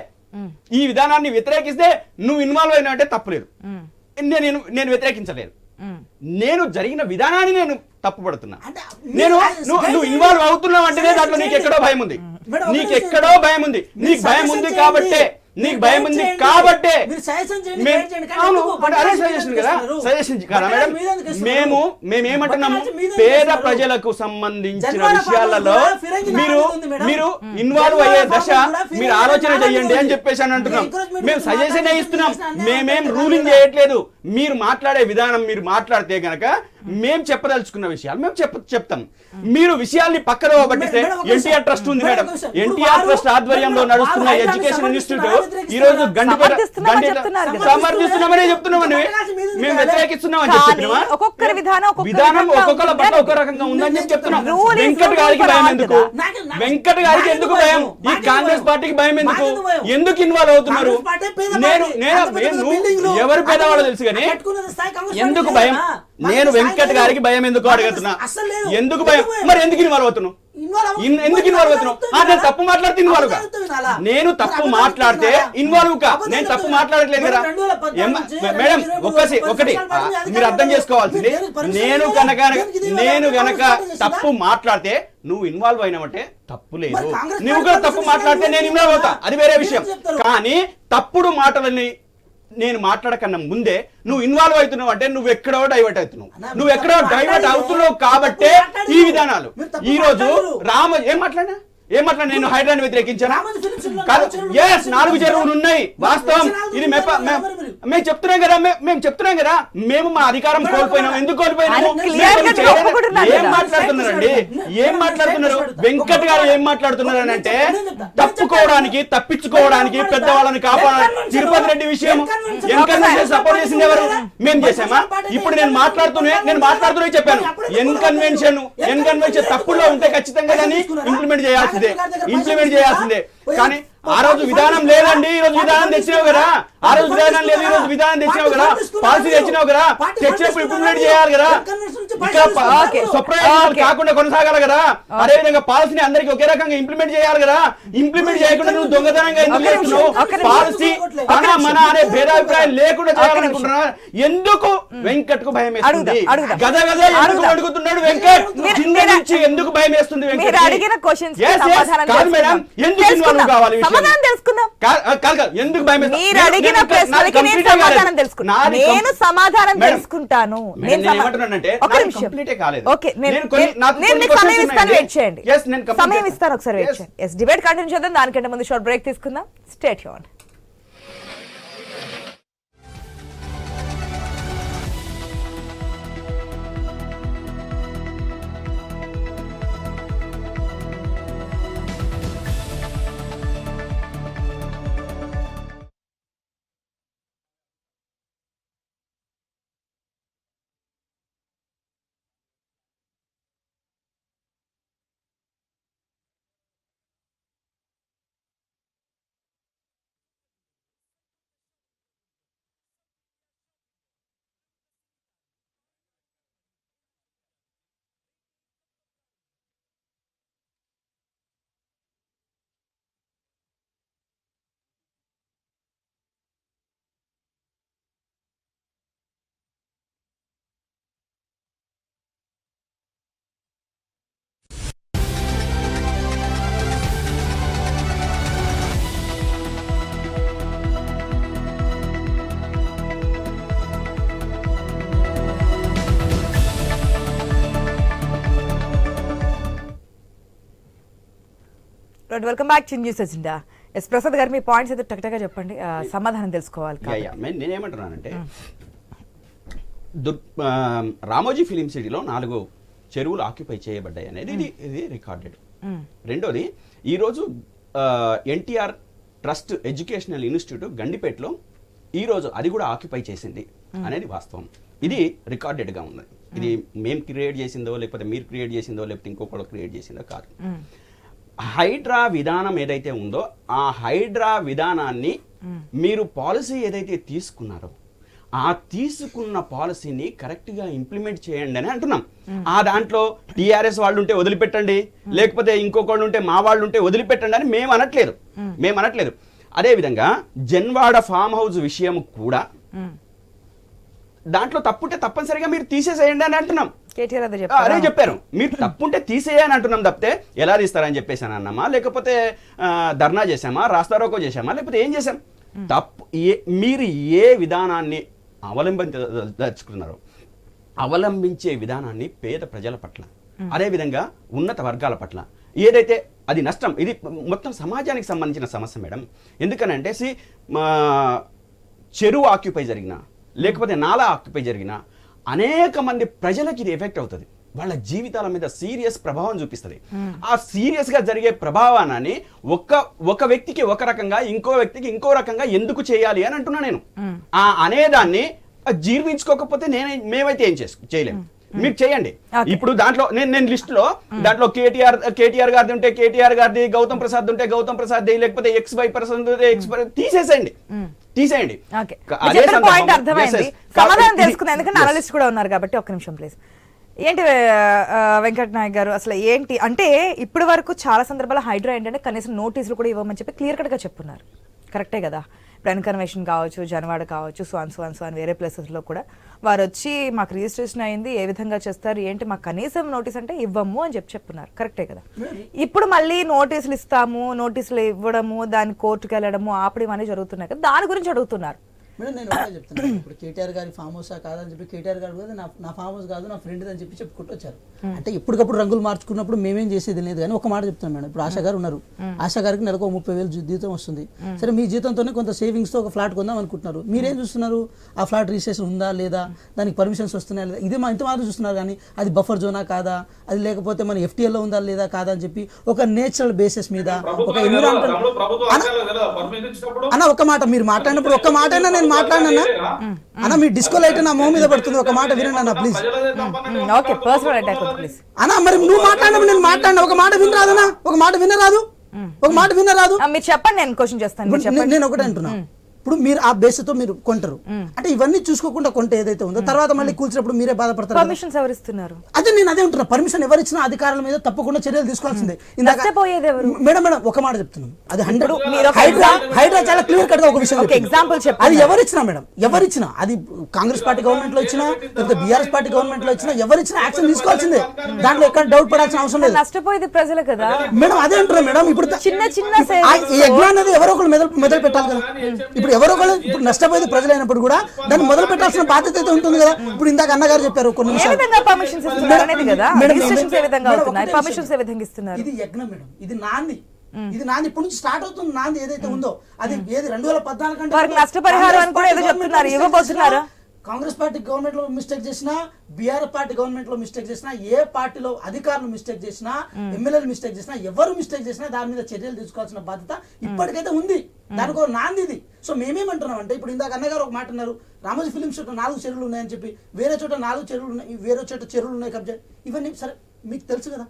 ఈ విధానాన్ని వ్యతిరేకిస్తే నువ్వు ఇన్వాల్వ్ అయినా అంటే తప్పులేదు. నేను వ్యతిరేకించలేదు. నేను జరిగిన విధానాన్ని నేను తప్పుపడుతున్నా. నువ్వు ఇన్వాల్వ్ అవుతున్నావు అంటేనే దాంట్లో నీకు ఎక్కడో భయం ఉంది. నీకు భయం ఉంది కాబట్టే మేమేమంటున్నాము, పేద ప్రజలకు సంబంధించిన విషయాలలో మీరు ఇన్వాల్వ్ అయ్యే దశ మీరు ఆలోచన చేయండి అని చెప్పేసి అని అంటున్నాం. మేము సజెషన్ ఇస్తున్నాం, మేమేం రూలింగ్ చేయట్లేదు. మీరు మాట్లాడే విధానం మీరు మాట్లాడితే గనక మేము చెప్పదలుచుకున్న విషయాలు మేము చెప్తాం. మీరు విషయాల్ని పక్కన పట్టిస్తే ఎన్టీఆర్ ట్రస్ట్ ఉంది మేడం, ఎన్టీఆర్ ట్రస్ట్ ఆధ్వర్యంలో నడుస్తున్న ఎడ్యుకేషన్ ఇన్స్టిట్యూట్ ఈ రోజు సమర్థిస్తున్నామనే చెప్తున్నామని మేము వ్యతిరేకిస్తున్నామని చెప్తున్నామా? విధానం ఒక్కొక్కల పట్ల ఒక్క రకంగా ఉందని చెప్పి చెప్తున్నాం. వెంకట్ గారికి భయం ఎందుకు? వెంకట్ గారికి ఎందుకు భయం? ఈ కాంగ్రెస్ పార్టీకి భయం ఎందుకు? ఎందుకు ఇన్వాల్వ్ అవుతున్నారు? ఎవరు పేదవాళ్ళు తెలుసు కానీ ఎందుకు భయం? నేను వెంకట్ గారికి భయం ఎందుకు అడుగుతున్నా? ఎందుకు భయం? మరి ఎందుకు ఇన్వాల్వ్ అవుతున్నావు? ఎందుకు ఇన్వాల్వ్ అవుతున్నావు? నేను తప్పు మాట్లాడితే ఇన్వాల్వ్ కా? నేను తప్పు మాట్లాడితే ఇన్వాల్వ్ కా? నేను తప్పు మాట్లాడట్లేదు కదా మేడం. ఒకటి మీరు అర్థం చేసుకోవాల్సింది, నేను గనక తప్పు మాట్లాడితే నువ్వు ఇన్వాల్వ్ అయినావంటే తప్పు లేదు. నువ్వు కూడా తప్పు మాట్లాడితే నేను ఇన్వాల్వ్ అవుతా, అది వేరే విషయం. కానీ తప్పుడు మాటలని నేను మాట్లాడకన్నా ముందే నువ్వు ఇన్వాల్వ్ అవుతున్నావు అంటే నువ్వు ఎక్కడో డైవర్ట్ అవుతున్నావు కాబట్టే ఈ విధానాలు. ఈ రోజు ఏం మాట్లాడినా నేను హైడ్రాని వ్యతిరేకించానా? 4 చెరువులు ఉన్నాయి వాస్తవం. ఇది మేము చెప్తున్నాం కదా, మేము మా అధికారం కోల్పోయినాం. ఎందుకు కోల్పోయినాము? ఏం మాట్లాడుతున్నారు? వెంకట్ గారు ఏం మాట్లాడుతున్నారు అంటే తప్పించుకోవడానికి పెద్దవాళ్ళని కాపాడాలి. తిరుపతి రెడ్డి విషయం ఎన్కన్వెన్షన్ సపోర్ట్ చేసింది ఎవరు? మేము చేసామా? ఇప్పుడు నేను మాట్లాడుతూనే చెప్పాను, ఎన్కన్వెన్షన్ తప్పుల్లో ఉంటే ఖచ్చితంగా దాన్ని ఇంప్లిమెంట్ చేయాల్సిందే. కానీ ఆ రోజు విధానం లేదండి, ఈ రోజు విధానం తెచ్చినావు కదా. ఆ రోజు విధానం లేదు, ఈ రోజు విధానం తెచ్చినావు కదా. పాలసీ తెచ్చినావు కదా, తెచ్చినప్పుడు ఇంప్లిమెంట్ చేయాలి కదా. ఇక్కడ సప్రయత్నాలు కాకుండా కొనసాగాలి కదా. అదే విధంగా పాలసీని అందరికి ఒకే రకంగా ఇంప్లిమెంట్ చేయాలి కదా. ఇంప్లిమెంట్ చేయకుండా నువ్వు దొంగతనంగా ఎందుకు చేస్తున్నావు? పాలసీ తన మన అనే భేదాభిప్రాయం లేకుండా చేయాలనుకుంటున్నా. ఎందుకు వెంకట్ కు భయం వేస్తుంది? గద గద ఎందుకు అడుగుతున్నాడు వెంకట్? కింద నుంచి ఎందుకు భయం వేస్తుంది వెంకట్? అడిగిన క్వశ్చన్స్ కాదు మేడం, ఎందుకు ఇన్వాల్వ్ కావాలి? సమాధానం తెలుసుకుందాం. ఎందుకు భయం వేస్తుంది? మీరు అడిగిన ప్రశ్నలకి నేను సమాధానం తెలుసుకున్నాను. నేను సమాధానం తెలుసుకుంటాను. ఏమంటున్నానంటే కంప్లీటే కాలేదు. ఓకే, నేను మీకు సమయం ఇస్తాను, వెయిట్ చేయండి. సమయం ఇస్తాను, ఒకసారి వెయిట్ చేయండి. ఎస్, డిబేట్ కంటిన్యూ చేద్దాం. దానికంటే ముందు షార్ట్ బ్రేక్ తీసుకుందాం. Stay tuned. Welcome back to news agenda. S Prasad garu, మీ పాయింట్స్ అయితే టక్టగా చెప్పండి, సమాధానం తెలుసుకోవాలి. నేనేమంటున్నానంటే రామోజీ ఫిలిం సిటీలో 4 చెరువులు ఆక్యుపై చేయబడ్డాయి అనేది ఇది రికార్డెడ్. రెండోది, ఈరోజు ఎన్టీఆర్ ట్రస్ట్ ఎడ్యుకేషనల్ ఇన్స్టిట్యూట్ గండిపేటలో ఈరోజు అది కూడా ఆక్యుపై చేసింది అనేది వాస్తవం. ఇది రికార్డెడ్గా ఉంది. ఇది మేము క్రియేట్ చేసిందో, లేకపోతే మీరు క్రియేట్ చేసిందో, లేకపోతే ఇంకొకళ్ళు క్రియేట్ చేసిందో కాదు. హైడ్రా విధానం ఏదైతే ఉందో ఆ హైడ్రా విధానాన్ని మీరు పాలసీ ఏదైతే తీసుకున్నారో ఆ తీసుకున్న పాలసీని కరెక్ట్ గా ఇంప్లిమెంట్ చేయండి అని అంటున్నాం. ఆ దాంట్లో టీఆర్ఎస్ వాళ్ళు ఉంటే వదిలిపెట్టండి, లేకపోతే ఇంకొకళ్ళు ఉంటే మా వాళ్ళు ఉంటే వదిలిపెట్టండి అని మేము అనట్లేదు. అదే విధంగా జన్వాడ ఫామ్ హౌస్ విషయం కూడా దాంట్లో తప్పుంటే తప్పనిసరిగా మీరు తీసేసేయండి అని అంటున్నాం. అదే చెప్పారు, మీరు తప్పుంటే తీసేయని అంటున్నాం తప్పితే ఎలా తీస్తారని చెప్పేసి అని అన్నామా, లేకపోతే ధర్నా చేసామా, రాస్తారోకో చేసామా, లేకపోతే ఏం చేసాం? తప్పు మీరు ఏ విధానాన్ని అవలంబించదలుచుకున్నారో అవలంబించే విధానాన్ని పేద ప్రజల పట్ల, అదేవిధంగా ఉన్నత వర్గాల పట్ల ఏదైతే అది నష్టం, ఇది మొత్తం సమాజానికి సంబంధించిన సమస్య మేడం. ఎందుకనంటే చెరువు ఆక్యుపై జరిగిన, లేకపోతే నాలా ఆక్యుపై జరిగిన అనేక మంది ప్రజలకి ఇది ఎఫెక్ట్ అవుతుంది. వాళ్ళ జీవితాల మీద సీరియస్ ప్రభావం చూపిస్తుంది. ఆ సీరియస్ గా జరిగే ప్రభావాన్ని ఒక వ్యక్తికి ఒక రకంగా, ఇంకో వ్యక్తికి ఇంకో రకంగా ఎందుకు చేయాలి అని అంటున్నా నేను. ఆ అనేదాన్ని జీర్ణించుకోకపోతే మేమైతే ఏం చేయలేము, మీరు చేయండి. ఇప్పుడు దాంట్లో నేను లిస్ట్ లో దాంట్లో కేటీఆర్ గారిది ఉంటే కేటీఆర్ గారిది, గౌతమ్ ప్రసాద్ ఉంటే గౌతమ్ ప్రసాద్, లేకపోతే XY పర్సన్ తీసేసేయండి. సమాధానం తెలుసుకుందాం, ఎందుకంటే అనలిస్ట్ కూడా ఉన్నారు కాబట్టి. ఒక్క నిమిషం ప్లీజ్. ఏంటి వెంకట్ నాయక్ గారు, అసలు ఏంటి అంటే ఇప్పటి వరకు చాలా సందర్భాల్లో హైడ్రా ఏంటంటే కనీసం నోటీసులు కూడా ఇవ్వమని చెప్పి క్లియర్ కట్ గా చెప్పున్నారు. కరెక్టే కదా? ఇప్పుడు ఎన్కన్వేషన్ కావచ్చు, జనవాడ కావచ్చు, స్వాన్ వేరే ప్లేసెస్లో కూడా వారు వచ్చి మాకు రిజిస్ట్రేషన్ అయింది, ఏ విధంగా చేస్తారు ఏంటి, మాకు కనీసం నోటీస్ అంటే ఇవ్వము అని చెప్పున్నారు. కరెక్టే కదా? ఇప్పుడు మళ్ళీ నోటీసులు ఇస్తాము, నోటీసులు ఇవ్వడము, దాన్ని కోర్టుకు వెళ్ళడము, ఆపడం అనేవి జరుగుతున్నాయి కదా, దాని గురించి అడుగుతున్నారు. మేడం నేను ఒకటే చెప్తున్నాను, ఇప్పుడు కేటీఆర్ గారి ఫామ్ హౌసా కాదని చెప్పి కేటీఆర్ గారు కూడా నా ఫామ్ హౌస్ కాదు, నా ఫ్రెండ్ అని చెప్పి చెప్పుకుంటూ వచ్చారు. అంటే ఎప్పటికప్పుడు రంగులు మార్చుకున్నప్పుడు మేమేం చేసేది లేదు. కానీ ఒక మాట చెప్తున్నాను మేడం, ఇప్పుడు ఆశా గారు ఉన్నారు, ఆశా గారికి నెలకు 30,000 జీతం వస్తుంది. సరే, మీ జీతంతోనే కొంత సేవింగ్స్తో ఒక ఫ్లాట్ కొందాం అనుకుంటున్నారు. మీరేం చూస్తున్నారు? ఆ ఫ్లాట్ రిజిస్ట్రేషన్ ఉందా లేదా, దానికి పర్మిషన్స్ వస్తున్నాయా లేదా, ఇదే ఇంత మాత్రం చూస్తున్నారు. కానీ అది బఫర్ జోనా కాదా, అది లేకపోతే మన FTL ఉందా లేదా కాదా అని చెప్పి ఒక నేచురల్ బేసిస్ మీద ఒక ఎన్విరాన్మెంటల్ అన్న ఒక మాట మీరు మాట్లాడినప్పుడు ఒక్క మాట అయినా నేను మాట్లాడినా అన్న, మీ డిస్కో లైట్ నా మో మీద పడుతుంది, ఒక మాట వినండి అన్న ప్లీజ్. అన్న మరి నువ్వు మాట్లాడినప్పుడు నేను మాట్లాడినా ఒక మాట వినరాదన్నా, ఒక మాట వినరాదు. ఒక మాట వినరాదు. మీరు చెప్పండి, నేను క్వశ్చన్ చేస్తాను. మీరు చెప్పండి. నేను ఒకటే అంటున్నా, ఇప్పుడు మీరు ఆ బేస్తో మీరు కొంటారు అంటే ఇవన్నీ చూసుకోకుండా కొంటే ఏదైతే ఉందో తర్వాత మళ్ళీ కూల్చినప్పుడు మీరే బాధపడతారు. పర్మిషన్స్ ఎవరు ఇస్తున్నారు? నేను అదే ఉంటున్నా, పర్మిషన్ ఎవరిచ్చినా అధికారుల మీద తప్పకుండా చర్యలు తీసుకోవాల్సిందే. నష్టపోయేది ఎవరు? మేడం ఒక మాట చెప్తున్నాం, అది 100 హైడ్రా చాలా క్లియర్ కట్ గా ఒక విషయం ఎగ్జాంపుల్ చెప్పండి. అది ఎవరిచ్చినా మేడం, ఎవరిచ్చినా, అది కాంగ్రెస్ పార్టీ గవర్నమెంట్ లో ఇచ్చినా లేకపోతే బీఆర్ఎస్ పార్టీ గవర్నమెంట్ లో ఇచ్చినా ఎవరిచ్చినా యాక్షన్ తీసుకోవాల్సిందే, దాంట్లో ఎక్కడ డౌట్ పడాల్సిన అవసరం లేదు. నష్టపోయేది ప్రజలు కదా మేడం, అదే అంటున్నా మేడం. ఇప్పుడు చిన్న చిన్న ఈ యజ్ఞం అనేది ఎవరో ఒకరు మొదలు పెట్టాలి కదా. ఇప్పుడు ఎవరో ఒకరు ఇప్పుడు నష్టపోయేది ప్రజలు అయినప్పుడు కూడా దాన్ని మొదలు పెట్టాల్సిన బాధ్యత అయితే ఉంటుంది కదా. ఇప్పుడు ఇందాక అన్నగారు చెప్పారు కొన్ని నిమిషాలు పర్మిషన్స్ ఇస్తున్నారు అనేది కదా, రిజిస్ట్రేషన్స్ ఏ విధంగా అవుతున్నాయి, పర్మిషన్స్ ఏ విధంగా ఇస్తున్నారు. ఇది యజ్ఞం మేడం, ఇది నాంది, ఇది నాంది ఇప్పటి నుంచి స్టార్ట్ అవుతుంది. నాంది ఏదైతే ఉందో అది ఏది 2014 కంటే వారికి నష్టపరిహారం అని కూడా ఏదో చెప్తున్నారు, ఇవ్వబోతున్నారా? కాంగ్రెస్ పార్టీ గవర్నమెంట్ లో మిస్టేక్ చేసినా, బీఆర్ఎస్ పార్టీ గవర్నమెంట్ లో మిస్టేక్ చేసినా, ఏ పార్టీలో అధికారులు మిస్టేక్ చేసినా, ఎమ్మెల్యేలు మిస్టేక్ చేసినా, ఎవరు మిస్టేక్ చేసినా దాని మీద చర్యలు తీసుకోవాల్సిన బాధ్యత ఇప్పటికైతే ఉంది. దానికి ఒక నాంది ఇది. సో మేమేమంటున్నాం అంటే, ఇప్పుడు ఇందాక అన్నగారు ఒక మాట అన్నారు, రామోజీ ఫిలిం షూట్ 4 చెరువులు ఉన్నాయని చెప్పి, వేరే చోట 4 చెరువులు ఉన్నాయి, వేరే చోట చెరువులు ఉన్నాయి కబ్జా. ఇవన్నీ సరే మీకు తెలుసు కదా,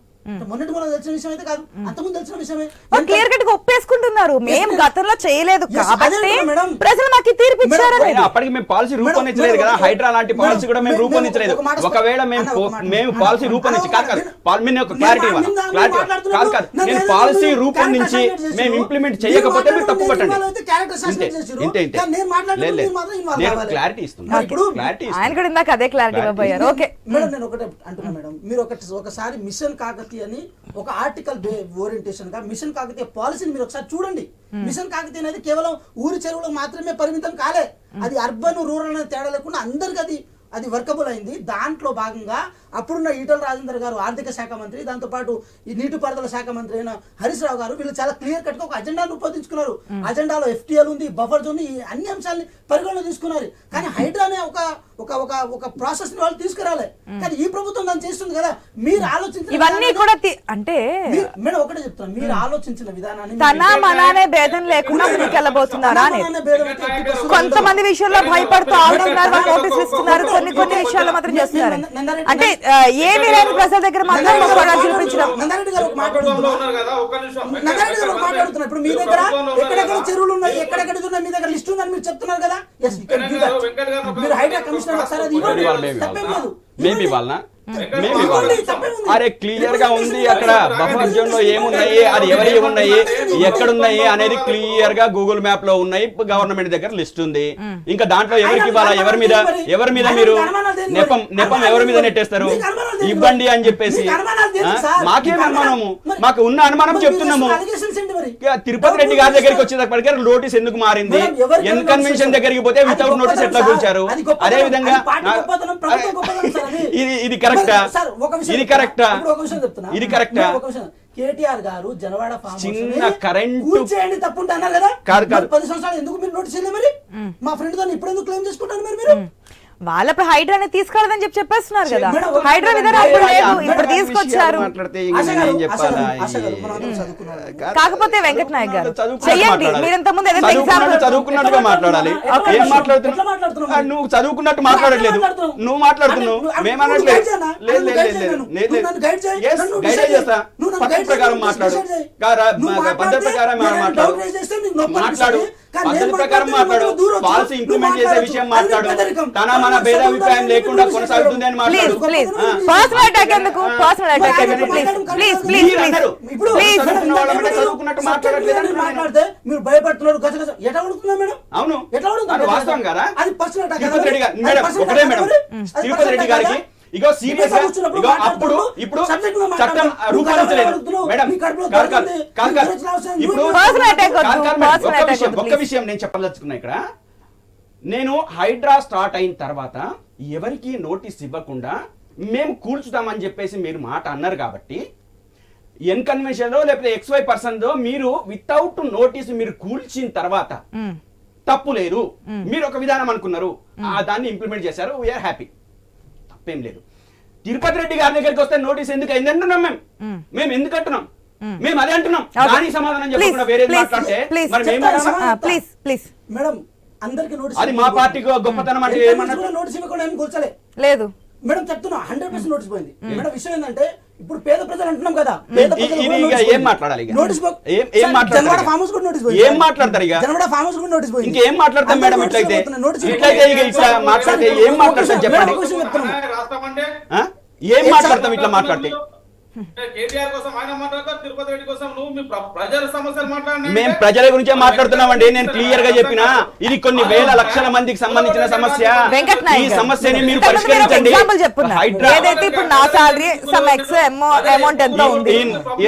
మొన్నటి మొన్న తెలిసిన విషయం అయితే కాదు, అంతకుముందు తెలిసిన విషయమే. క్లియర్ కట్ గా ఒప్పేసుకుంటున్నారు, మేము గతంలో చేయలేదు కాబట్టి ప్రజలు మాకు తీర్పు ఇచ్చారని. అప్పటికి మేము పాలసీ రూపొందించలేదు కదా, హైడ్రా లాంటి పాలసీ కూడా మేము రూపొందించలేదు. ఒకవేళ మేము పాలసీ రూపొందించి ఒక క్లారిటీ కాదు, నేను పాలసీ రూపొందించి మేము ఇంప్లిమెంట్ చేయకపోతే మీరు తప్పు పట్టండి. నేను క్లారిటీ ఇస్తున్నాను. ఆయన కూడా ఇందాక అదే క్లారిటీ ఇవ్వబోయారు. ఓకే మేడం, నేను ఒకటే అంటున్నా మేడం, మీరు ఒకసారి మిషన్ కాకతీయ అని ఒక ఆర్టికల్ ఓరియంటేషన్ గా మిషన్ కాకతీయ పాలసీని మీరు ఒకసారి చూడండి. మిషన్ కాకతీయ అనేది కేవలం ఊరి చెరువులకు మాత్రమే పరిమితం కాలే, అది అర్బన్ రూరల్ అనే తేడా లేకుండా అందరికి అది వర్కబుల్ అయింది. దాంట్లో భాగంగా అప్పుడున్న ఈటల రాజేందర్ గారు ఆర్థిక శాఖ మంత్రి, దాంతోపాటు ఈ నీటిపారుదల శాఖ మంత్రి అయిన హరీష్ రావు గారు, వీళ్ళు చాలా క్లియర్ కట్ గా ఒక అజెండాను రూపొందించుకున్నారు. అజెండాలో FTL ఉంది, బఫర్ జోన్, ఈ అన్ని అంశాలని పరిగణలో తీసుకున్నారు. కానీ హైడ్రా అనే ఒక ప్రాసెస్ ని వాళ్ళు తీసుకురాలే. కానీ ఈ ప్రభుత్వం దాన్ని చేస్తుంది కదా. మీరు ఆలోచించిన ఇవన్నీ కూడా అంటే మేడం ఒకటే చెప్తాను, మీరు ఆలోచించిన విధానాన్ని తన మనానే భేదం లేకుండా ముందుకెళ్ళబోతున్నారా అని. కొంతమంది విషయాల్లో భయపడుతూ ఆగుతున్నారు, నోటీసులు ఇస్తున్నారు, కొన్ని విషయాల్లో మాత్రం చేస్తున్నారు. అంటే ఏమీ లేని ప్రజల దగ్గర మాత్రం చూపించడం. నందారెడ్డి గారు మాట్లాడుతున్నారు, ఇప్పుడు మీ దగ్గర ఎక్కడెక్కడ చెరువులు ఉన్నాయి, ఎక్కడెక్కడ ఉన్నాయి, మీ దగ్గర లిస్ట్ ఉందని మీరు చెప్తున్నారు కదా. మీరు హైడ్రా కమిషనర్ ఒకసారి అది ఇవ్వండి, తప్పేం లేదు. మేబీ వాళ్ళ అరే క్లియర్ గా ఉంది అక్కడ బఫర్ జోన్ లో ఏమున్నాయి, అది ఎవరి ఉన్నాయి, ఎక్కడున్నాయి అనేది క్లియర్ గా గూగుల్ మ్యాప్ లో ఉన్నాయి. గవర్నమెంట్ దగ్గర లిస్ట్ ఉంది. ఇంకా దాంట్లో ఎవరికి ఇవ్వాలా, ఎవరి మీద మీరు నెపం ఎవరి మీద నెట్టేస్తారు, ఇవ్వండి అని చెప్పేసి. మాకేం అనుమానము, మాకు ఉన్న అనుమానం చెప్తున్నాము. తిరుపతి రెడ్డి గారి దగ్గరికి వచ్చేటప్పటికే నోటీస్ ఎందుకు మారింది, కన్వెన్షన్ దగ్గరికి పోతే వితౌట్ నోటీస్ ఎట్లా కూర్చారు. అదే విధంగా ఇది కరెక్టా, ఇది కరెక్టా, ఇది కరెక్టా. కేటీఆర్ గారు జనవాడ చిన్న కరెంట్ చేయండి తప్పుంటే అన్నారు కదా. కాదు 10 సంవత్సరాలు ఎందుకు మీరు నోటీస్ చేయలేదు? మరి మా ఫ్రెండ్ తో ఇప్పుడు ఎందుకు క్లెయిమ్ చేసుకుంటారు మీరు? వాళ్ళప్పుడు హైడ్రాని తీసుకెళ్ళదని చెప్పేస్తున్నారు కదా. హైడ్రా విధానం ఇప్పుడు తీసుకొచ్చారు. కాకపోతే వెంకట్ నాయక్ గారు చెయ్యండి, మీరింత ముందు చదువుకున్నట్టుగా మాట్లాడాలి. ఏం మాట్లాడుతున్నావు? నువ్వు చదువుకున్నట్టు మాట్లాడట్లేదు, నువ్వు మాట్లాడుతున్నావు, మేమనట్లేదు. గైడ్ చేస్తా, పద్ధతి ప్రకారం మాట్లాడు, పద్ధతి ప్రకారం మాట్లాడు, పద్ధతి ప్రకారం మాట్లాడు, పాలసీ ఇంప్లిమెంట్ చేసే విషయం మాట్లాడు. తన మన భేదాభిప్రాయం లేకుండా కొనసాగుతుంది అని మాట్లాడు. చదువుకున్నట్టు మాట్లాడట్లేదు, మీరు భయపడుతున్నారు. అవును, వాస్తవం కదా. తిరుపతి రెడ్డి గారు మేడం, ఒకటే మేడం, తిరుపతి రెడ్డి గారికి ఇగో సీరియస్ ఇగో అప్పుడు ఇప్పుడు చట్టం రూపొందించలేదు మేడం. ఇప్పుడు ఒక్క విషయం నేను చెప్పదలుచుకున్నా ఇక్కడ. నేను హైడ్రా స్టార్ట్ అయిన తర్వాత ఎవరికి నోటీస్ ఇవ్వకుండా మేము కూల్చుతామని చెప్పేసి మీరు మాట అన్నారు కాబట్టి కన్వెన్షన్ లేకపోతే XY మీరు వితౌట్ నోటీస్ మీరు కూల్చిన తర్వాత తప్పు లేదు, మీరు ఒక విధానం అనుకున్నారు, దాన్ని ఇంప్లిమెంట్ చేశారు, వీఆర్ హ్యాపీ, తప్పేం లేదు. తిరుపతి రెడ్డి గారి దగ్గరికి వస్తే నోటీస్ ఎందుకు అయింది అంటున్నాం మేము ఎందుకు అంటున్నాం, మేము అదే అంటున్నాం. దానికి సమాధానం చెప్పకుండా వేరే మాట్లాడితే మేడం అందరికి నోటీస్, అది మా పార్టీకి గొప్పతనం అంటే నోటీస్ ఇవ్వకుండా ఏం కూర్చోలే లేదు మేడం, చెప్తున్నా 100% నోటీస్ పోయింది. మేడం విషయం ఏంటంటే ఇప్పుడు పేద ప్రజలు అంటున్నాం కదా, పేద ప్రజలు ఇది కూడా ఇక నోటీస్ ఏం పోయింది. మాట్లాడాలి ఇక? నోటీస్ పో- ఏం సార్, మాట్లాడతారు జనవాడ ఇక? ఫామ్ హౌస్ కూడా నోటీస్ పోయింది. ఏం మాట్లాడతారు ఇక? జనవాడ ఫామ్ హౌస్ కూడా నోటీస్ పోయింది. ఇంకేం మాట్లాడతాం అందరూ మేడం నోటీసులు ఇట్లయితే? పోతున్నాయి, నోటీసులు ఇట్లయితే ఇక ఇట్లా మాట్లాడితే ఏం మాట్లాడతారు చెప్పండి? రాష్ట్రం అంటే ఆ? ఏం మాట్లాడతాం ఇట్లా మాట్లాడితే? కేటీఆర్ కోసం ఆయన మాట్లాడతారు, తిరుపతి రెడ్డి కోసం నువ్వు మీ ప్రజల సమస్యలు మాట్లాడినా మేము ప్రజల గురించే మాట్లాడుతున్నామండి. నేను క్లియర్ గా చెప్పినా ఇది కొన్ని వేల లక్షల మందికి సంబంధించిన సమస్య. వెంకట్ ఈ నాయక్ సమస్యని మీరు ఇంతకు ముందు నేను ఒక పరిష్కరించండి. ఎగ్జాంపుల్ చెప్తున్నా. హైడ్రా ఏదైతే ఇప్పుడు నా సాలరీ సమ్ ఎక్స్ అమౌంట్ ఎంతో ఉంది,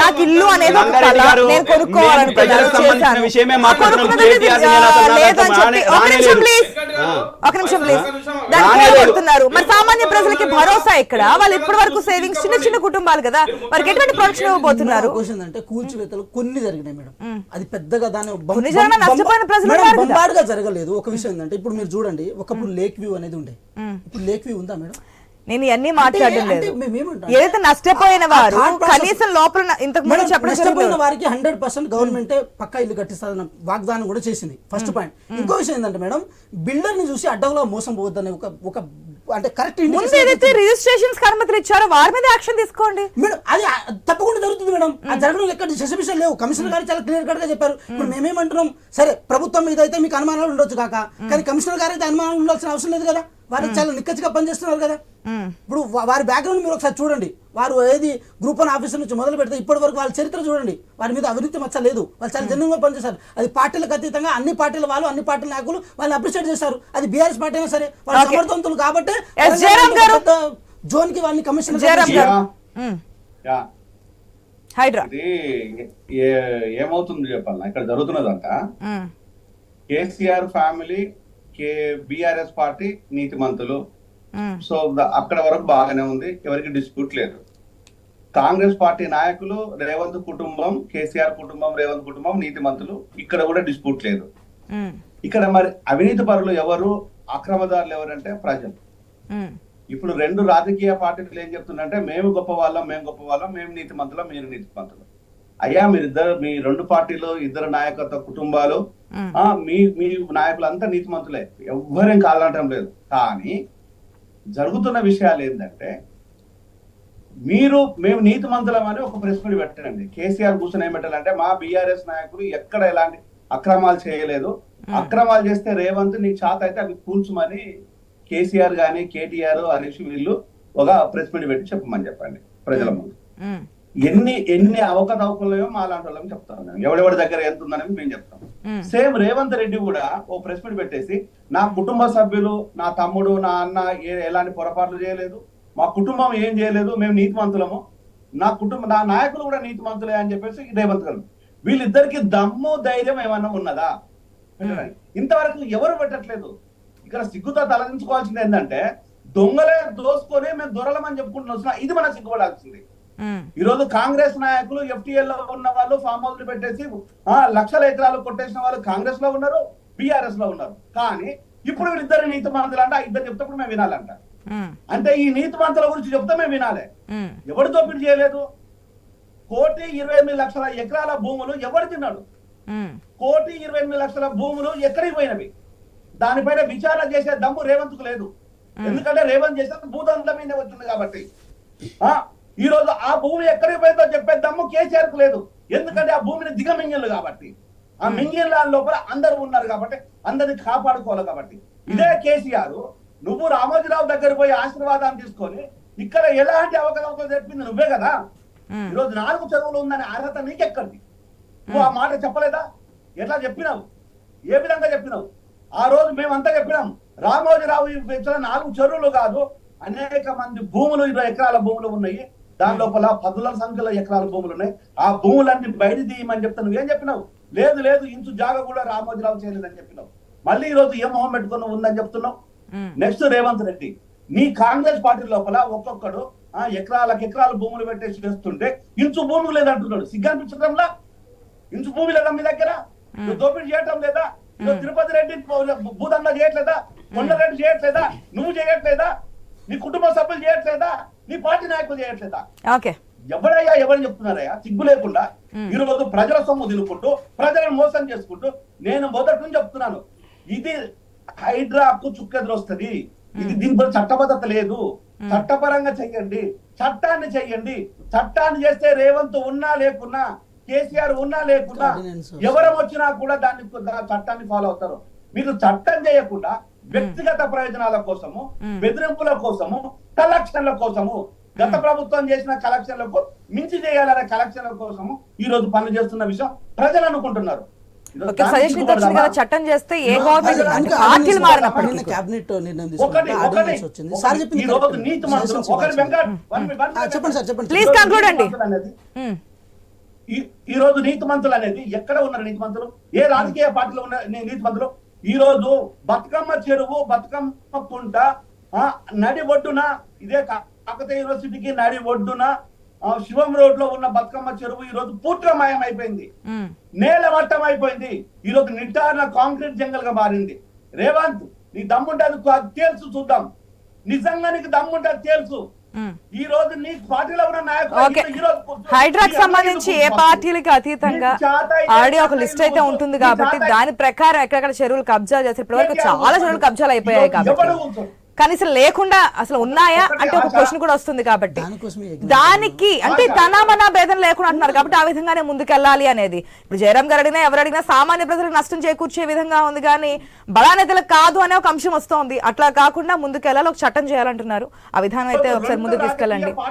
నాకు ఇల్లు అనేది ఒక నందారెడ్డి కళ, గారు, నేను కొనుక్కోవాలనుకున్నాను, ప్రజలకు సంబంధించిన చేశాను. విషయమే ఆ మాట్లాడుతున్నాం. కొనుక్కున్నది కేటీఆర్ ని నేను అసలు లేదు అని చెప్పి నానే- ఒక నిమిషం నానే ప్లీజ్, ఒక నిమిషం ప్లీజ్, దాన్ని నానే లేదు. కొడుతున్నారు. మరి సామాన్య ప్రజలకి భరోసా ఎక్కడ? వాళ్ళు ఇప్పటి వరకు సేవింగ్స్ చిన్న చిన్న కుటుంబాలు కదా, వారికి ఎటువంటి ప్రొటెక్షన్ ఇవ్వబోతున్నారు? అంటే కూల్చివేతలు కొన్ని జరిగినాయి మేడం, అది పెద్దగా దాని కొన్ని జరిగినా నష్టపోయిన ప్రజలు ఉన్నారు కదా. బంబాడుగా జరగలేదు. ఒక విషయం ఏంటంటే ఇప్పుడు మీరు చూడండి, ఒకప్పుడు లేక్ వ్యూ అనేది ఉండే, ఇప్పుడు లేక్ వ్యూ ఉందా మేడం? నేను ఇవన్నీ మాట్లాడడం లేదు. మేమేమంటాం ఏదైతే నష్టపోయిన వారు ఆ thought process- కనీసం లోపల ఇంతకు ముందు మేడం, చెప్పడం నష్టపోయిన జరిగింది. వారికి 100% గవర్నమెంటే పక్కా ఇల్లు కట్టిస్తారన్న వాగ్దానం కూడా చేసింది. First point. ఇంకో విషయం ఏంటంటే మేడం, బిల్డర్ ని చూసి అడ్డగలో మోసం పోవద్దని ఒక అంటే కరెక్ట్ ముందు ఏదైతే రిజిస్ట్రేషన్స్ అనుమతులు ఇచ్చారో వారి మీద యాక్షన్ తీసుకోండి మేడం. అది తప్పకుండా జరుగుతుంది మేడం. అది జరగడం ఎక్కడ శశమిషం లేవు. కమిషనర్ గారు చాలా క్లియర్ కట్ గా చెప్పారు. ఇప్పుడు మేమేమంటున్నాం, సరే ప్రభుత్వం మీద అయితే మీకు అనుమానాలు ఉండొచ్చు కాక, కానీ కమిషనర్ గారు అయితే అనుమానాలు ఉండాల్సిన అవసరం లేదు కదా. వారు చాలా నిక్కచ్చిగా పనిచేస్తున్నారు కదా. ఇప్పుడు వారి బ్యాక్గ్రౌండ్ మీరు ఒకసారి చూడండి. వారు ఏది గ్రూప్ 1 ఆఫీసర్ నుంచి మొదలు పెడితే ఇప్పటి వరకు వాళ్ళ చరిత్ర చూడండి. వారి మీద అవినీతి మచ్చ లేదు. వాళ్ళు చాలా జెన్యూన్గా పనిచేశారు. అది పార్టీలకు అతీతంగా అన్ని పార్టీల వాళ్ళు, అన్ని పార్టీల నాయకులు వాళ్ళని అప్రిషియేట్ చేశారు. అది బీఆర్ఎస్ పార్టీ అయినా సరే వాళ్ళు Okay. సమర్థవంతులు కాబట్టి ఎస్ జయరామ్ గారు. జోన్ కి వాళ్ళని కమిషనర్ జయరామ్ గారు. యా, హైడ్రా ఇది ఏమవుతుంది చెప్పాలన్నా, ఇక్కడ జరుగుతున్నదంట కేసీఆర్ ఫ్యామిలీ, బీఆర్ఎస్ పార్టీ నీతిమంతులు. సో అక్కడ వరకు బాగానే ఉంది, ఎవరికి డిస్ప్యూట్ లేదు. కాంగ్రెస్ పార్టీ నాయకులు, రేవంత్ కుటుంబం, కేసీఆర్ కుటుంబం, రేవంత్ కుటుంబం నీతిమంతులు, ఇక్కడ కూడా డిస్ప్యూట్ లేదు. ఇక్కడ మరి అవినీతి పరులు ఎవరు, అక్రమదారులు ఎవరంటే ప్రజలు. ఇప్పుడు రెండు రాజకీయ పార్టీలు ఏం చెప్తుందంటే మేము గొప్ప వాళ్ళం, మేము నీతిమంతులం, మీరు నీతిమంతులు. అయ్యా మీ రెండు పార్టీలు, ఇద్దరు నాయకత్వ కుటుంబాలు, మీ నాయకులంతా నీతిమంతులే, ఎవ్వరేం కాదంటం లేదు. కానీ జరుగుతున్న విషయాలు ఏంటంటే మేము నీతిమంతులం అని ఒక ప్రెస్ మీట్ పెట్టండి. కేసీఆర్ కూర్చొని ఏం పెట్టాలంటే మా బీఆర్ఎస్ నాయకులు ఎక్కడ ఎలాంటి అక్రమాలు చేయలేదు, అక్రమాలు చేస్తే రేవంత్ నీ చేత అయితే అవి కూల్చుమని కేసీఆర్ గాని కేటీఆర్ అనేసి వీళ్ళు ఒక ప్రెస్ మీట్ పెట్టి చెప్పమని చెప్పండి ప్రజల ముందు. ఎన్ని అవకతవకలు మా లాంటి వాళ్ళని చెప్తాను నేను, ఎవడెవడి దగ్గర ఎంత ఉందని మేము చెప్తాం. సేమ్ రేవంత్ రెడ్డి కూడా ఓ ప్రెస్ మీట్ పెట్టేసి నా కుటుంబ సభ్యులు, నా తమ్ముడు, నా అన్న ఎలాంటి పొరపాట్లు చేయలేదు, మా కుటుంబం ఏం చేయలేదు, మేము నీతిమంతులము, నా నాయకులు కూడా నీతిమంతులే అని చెప్పేసి రేవంత్ గారు. వీళ్ళిద్దరికి దమ్ము ధైర్యం ఏమన్నా ఉన్నదా? ఇంతవరకు ఎవరు పెట్టట్లేదు. ఇక్కడ సిగ్గుతో తలదించుకోవాల్సింది ఏంటంటే దొంగలే దోసుకొని మేము దొరలమని చెప్పుకుంటున్నాం. ఇది మనం సిగ్గుపడాల్సింది. ఈ రోజు కాంగ్రెస్ నాయకులు FTL లో ఉన్న వాళ్ళు ఫామ్ హౌస్ పెట్టేసి లక్షల ఎకరాలు కొట్టేసిన వాళ్ళు కాంగ్రెస్ లో ఉన్నారు, బీఆర్ఎస్ లో ఉన్నారు. కానీ ఇప్పుడు వీళ్ళిద్దరు నీతిమంతులు అంటే ఇద్దరు చెప్తే మేము వినాలంట. అంటే ఈ నీతిమంతుల గురించి చెప్తే మేము వినాలి. ఎవరు దోపిడీ చేయలేదు? 1,28,00,000 ఎకరాల భూములు ఎవరు తిన్నాడు? 1,28,00,000 భూములు ఎక్కడికి పోయినవి? దానిపైన విచారణ చేసే దమ్ము రేవంత్కు లేదు. ఎందుకంటే రేవంత్ చేసే భూదండ మీద వచ్చింది కాబట్టి. ఈ రోజు ఆ భూమి ఎక్కడికి పోయిందో చెప్పే దమ్ము కేసీఆర్ కు లేదు. ఎందుకంటే ఆ భూమిని దిగమింగిళ్ళు కాబట్టి, ఆ మింగిళ్ళ లోపల అందరూ ఉన్నారు కాబట్టి, అందరిని కాపాడుకోవాలి కాబట్టి. ఇదే కేసీఆర్ నువ్వు రామోజీరావు దగ్గర పోయి ఆశీర్వాదాన్ని తీసుకొని ఇక్కడ ఎలాంటి అవకతవకలు చెప్పింది నువ్వే కదా. ఈరోజు 4 చెరువులు ఉందనే అర్హత నీకెక్కడిది? నువ్వు ఆ మాట చెప్పలేదా? ఎట్లా చెప్పినావు? ఏ విధంగా చెప్పినావు? ఆ రోజు మేమంతా చెప్పినాం, రామోజీరావు 4 చెరువులు కాదు, అనేక మంది భూములు, 20 ఎకరాల భూములు ఉన్నాయి, దాని లోపల 10,000 సంఖ్యలో ఎకరాల భూములు ఉన్నాయి. ఆ భూములన్నీ బయట తీయమని చెప్తా నువ్వేం చెప్పినావు? లేదు ఇంచు జాగ కూడా రామోజీరావు చేయలేదని చెప్పినావు. మళ్ళీ ఈ రోజు ఏం మొహం పెట్టుకుని ఉందని చెప్తున్నావు. నెక్స్ట్ రేవంత్ రెడ్డి, నీ కాంగ్రెస్ పార్టీ లోపల ఒక్కొక్కడు ఎకరాల భూములు పెట్టేసి చేస్తుంటే ఇంచు భూమి లేదంటున్నాడు. సిగ్గనిపించడంలా? ఇంచు భూమి లేదా మీ దగ్గర? నువ్వు దోపిడీ చేయటం లేదా? తిరుపతి రెడ్డి భూదండ చేయట్లేదా? కొండరెడ్డి చేయట్లేదా? నువ్వు చేయట్లేదా? నీ కుటుంబ సభ్యులు చేయట్లేదా? నీ పార్టీ నాయకులు చేయట్లేదా? ఎవరని చెప్తున్నారయ్యా సిగ్గు లేకుండా? ఈ రోజు ప్రజల సొమ్ము తినుకుంటూ, ప్రజలను మోసం చేసుకుంటూ, నేను మొదటి నుంచి చెప్తున్నాను, ఇది హైడ్రాకు చుక్కెదురు వస్తుంది. ఇది దీనిపై చట్టబద్ధత లేదు. చట్టపరంగా చెయ్యండి, చట్టాన్ని చెయ్యండి. చట్టాన్ని చేస్తే రేవంత్ ఉన్నా లేకున్నా, కేసీఆర్ ఉన్నా లేకున్నా, ఎవరం వచ్చినా కూడా చట్టాన్ని ఫాలో అవుతారు. మీరు చట్టం చేయకుండా వ్యక్తిగత ప్రయోజనాల కోసము, బెదిరింపుల కోసము, కలెక్షన్ల కోసము, గత ప్రభుత్వం చేసిన కలెక్షన్లకు మించి చేయాలనే కలెక్షన్ల కోసము ఈ రోజు పనులు చేస్తున్న విషయం ప్రజలు అనుకుంటున్నారు. సజెషన్ ఇచ్చింది కదా, చట్టం చేస్తే ఏ గవర్నమెంట్ పార్టీలు మారినప్పటికీ క్యాబినెట్ నిర్ణయం చెప్పండి సార్, చెప్పండి. ప్లీజ్ కంక్లూడ్ అండి. ఈ రోజు నీతిమంతులు అనేది ఎక్కడ ఉన్నారు? నీతిమంతులు ఏ రాజకీయ పార్టీలో ఉన్న నీతిమంతులు? ఈ రోజు బతుకమ్మ చెరువు, బతుకమ్మ కుంట నడి ఒడ్డున, ఇదే కాకతీయ యూనివర్సిటీకి నడి ఒడ్డున శివం రోడ్ లో ఉన్న బతుకమ్మ చెరువు ఈ రోజు పూర్తిగా మాయం అయిపోయింది, నేలమట్టం అయిపోయింది. ఈ రోజు నిటారున కాంక్రీట్ జంగల్ గా మారింది. రేవంత్, నీ దమ్ముంటే అది తెలుసు, చూద్దాం. నిజంగా నీకు దమ్ముంటే అది తెలుసు. ఈ రోజు నీ పార్టీలో ఉన్న నాయకులు హైడ్రాక్ సంబంధించి ఏ పార్టీలకి అతీతంగా ఆల్రెడీ ఒక లిస్ట్ అయితే ఉంటుంది కాబట్టి దాని ప్రకారం ఎక్కడెక్కడ చెరువులు కబ్జా చేసే ఇప్పటివరకు చాలా చెరువులు కబ్జాలు అయిపోయాయి కాబట్టి కనీసం లేకుండా అసలు ఉన్నాయా అంటే ఒక క్వశ్చన్ కూడా వస్తుంది కాబట్టి దానికి అంటే తనామనా భేదం లేకుండా అంటున్నారు కాబట్టి ఆ విధంగానే ముందుకెళ్ళాలి అనేది. ఇప్పుడు జయరాం గారు అడిగినా ఎవరు అడిగినా సామాన్య ప్రజలకు నష్టం చేకూర్చే విధంగా ఉంది కానీ బడా నేతలకు కాదు అనే ఒక అంశం వస్తోంది. అట్లా కాకుండా ముందుకెళ్ళాలి, ఒక చట్టం చేయాలంటున్నారు. ఆ విధానం అయితే ఒకసారి ముందుకు తీసుకెళ్ళండి.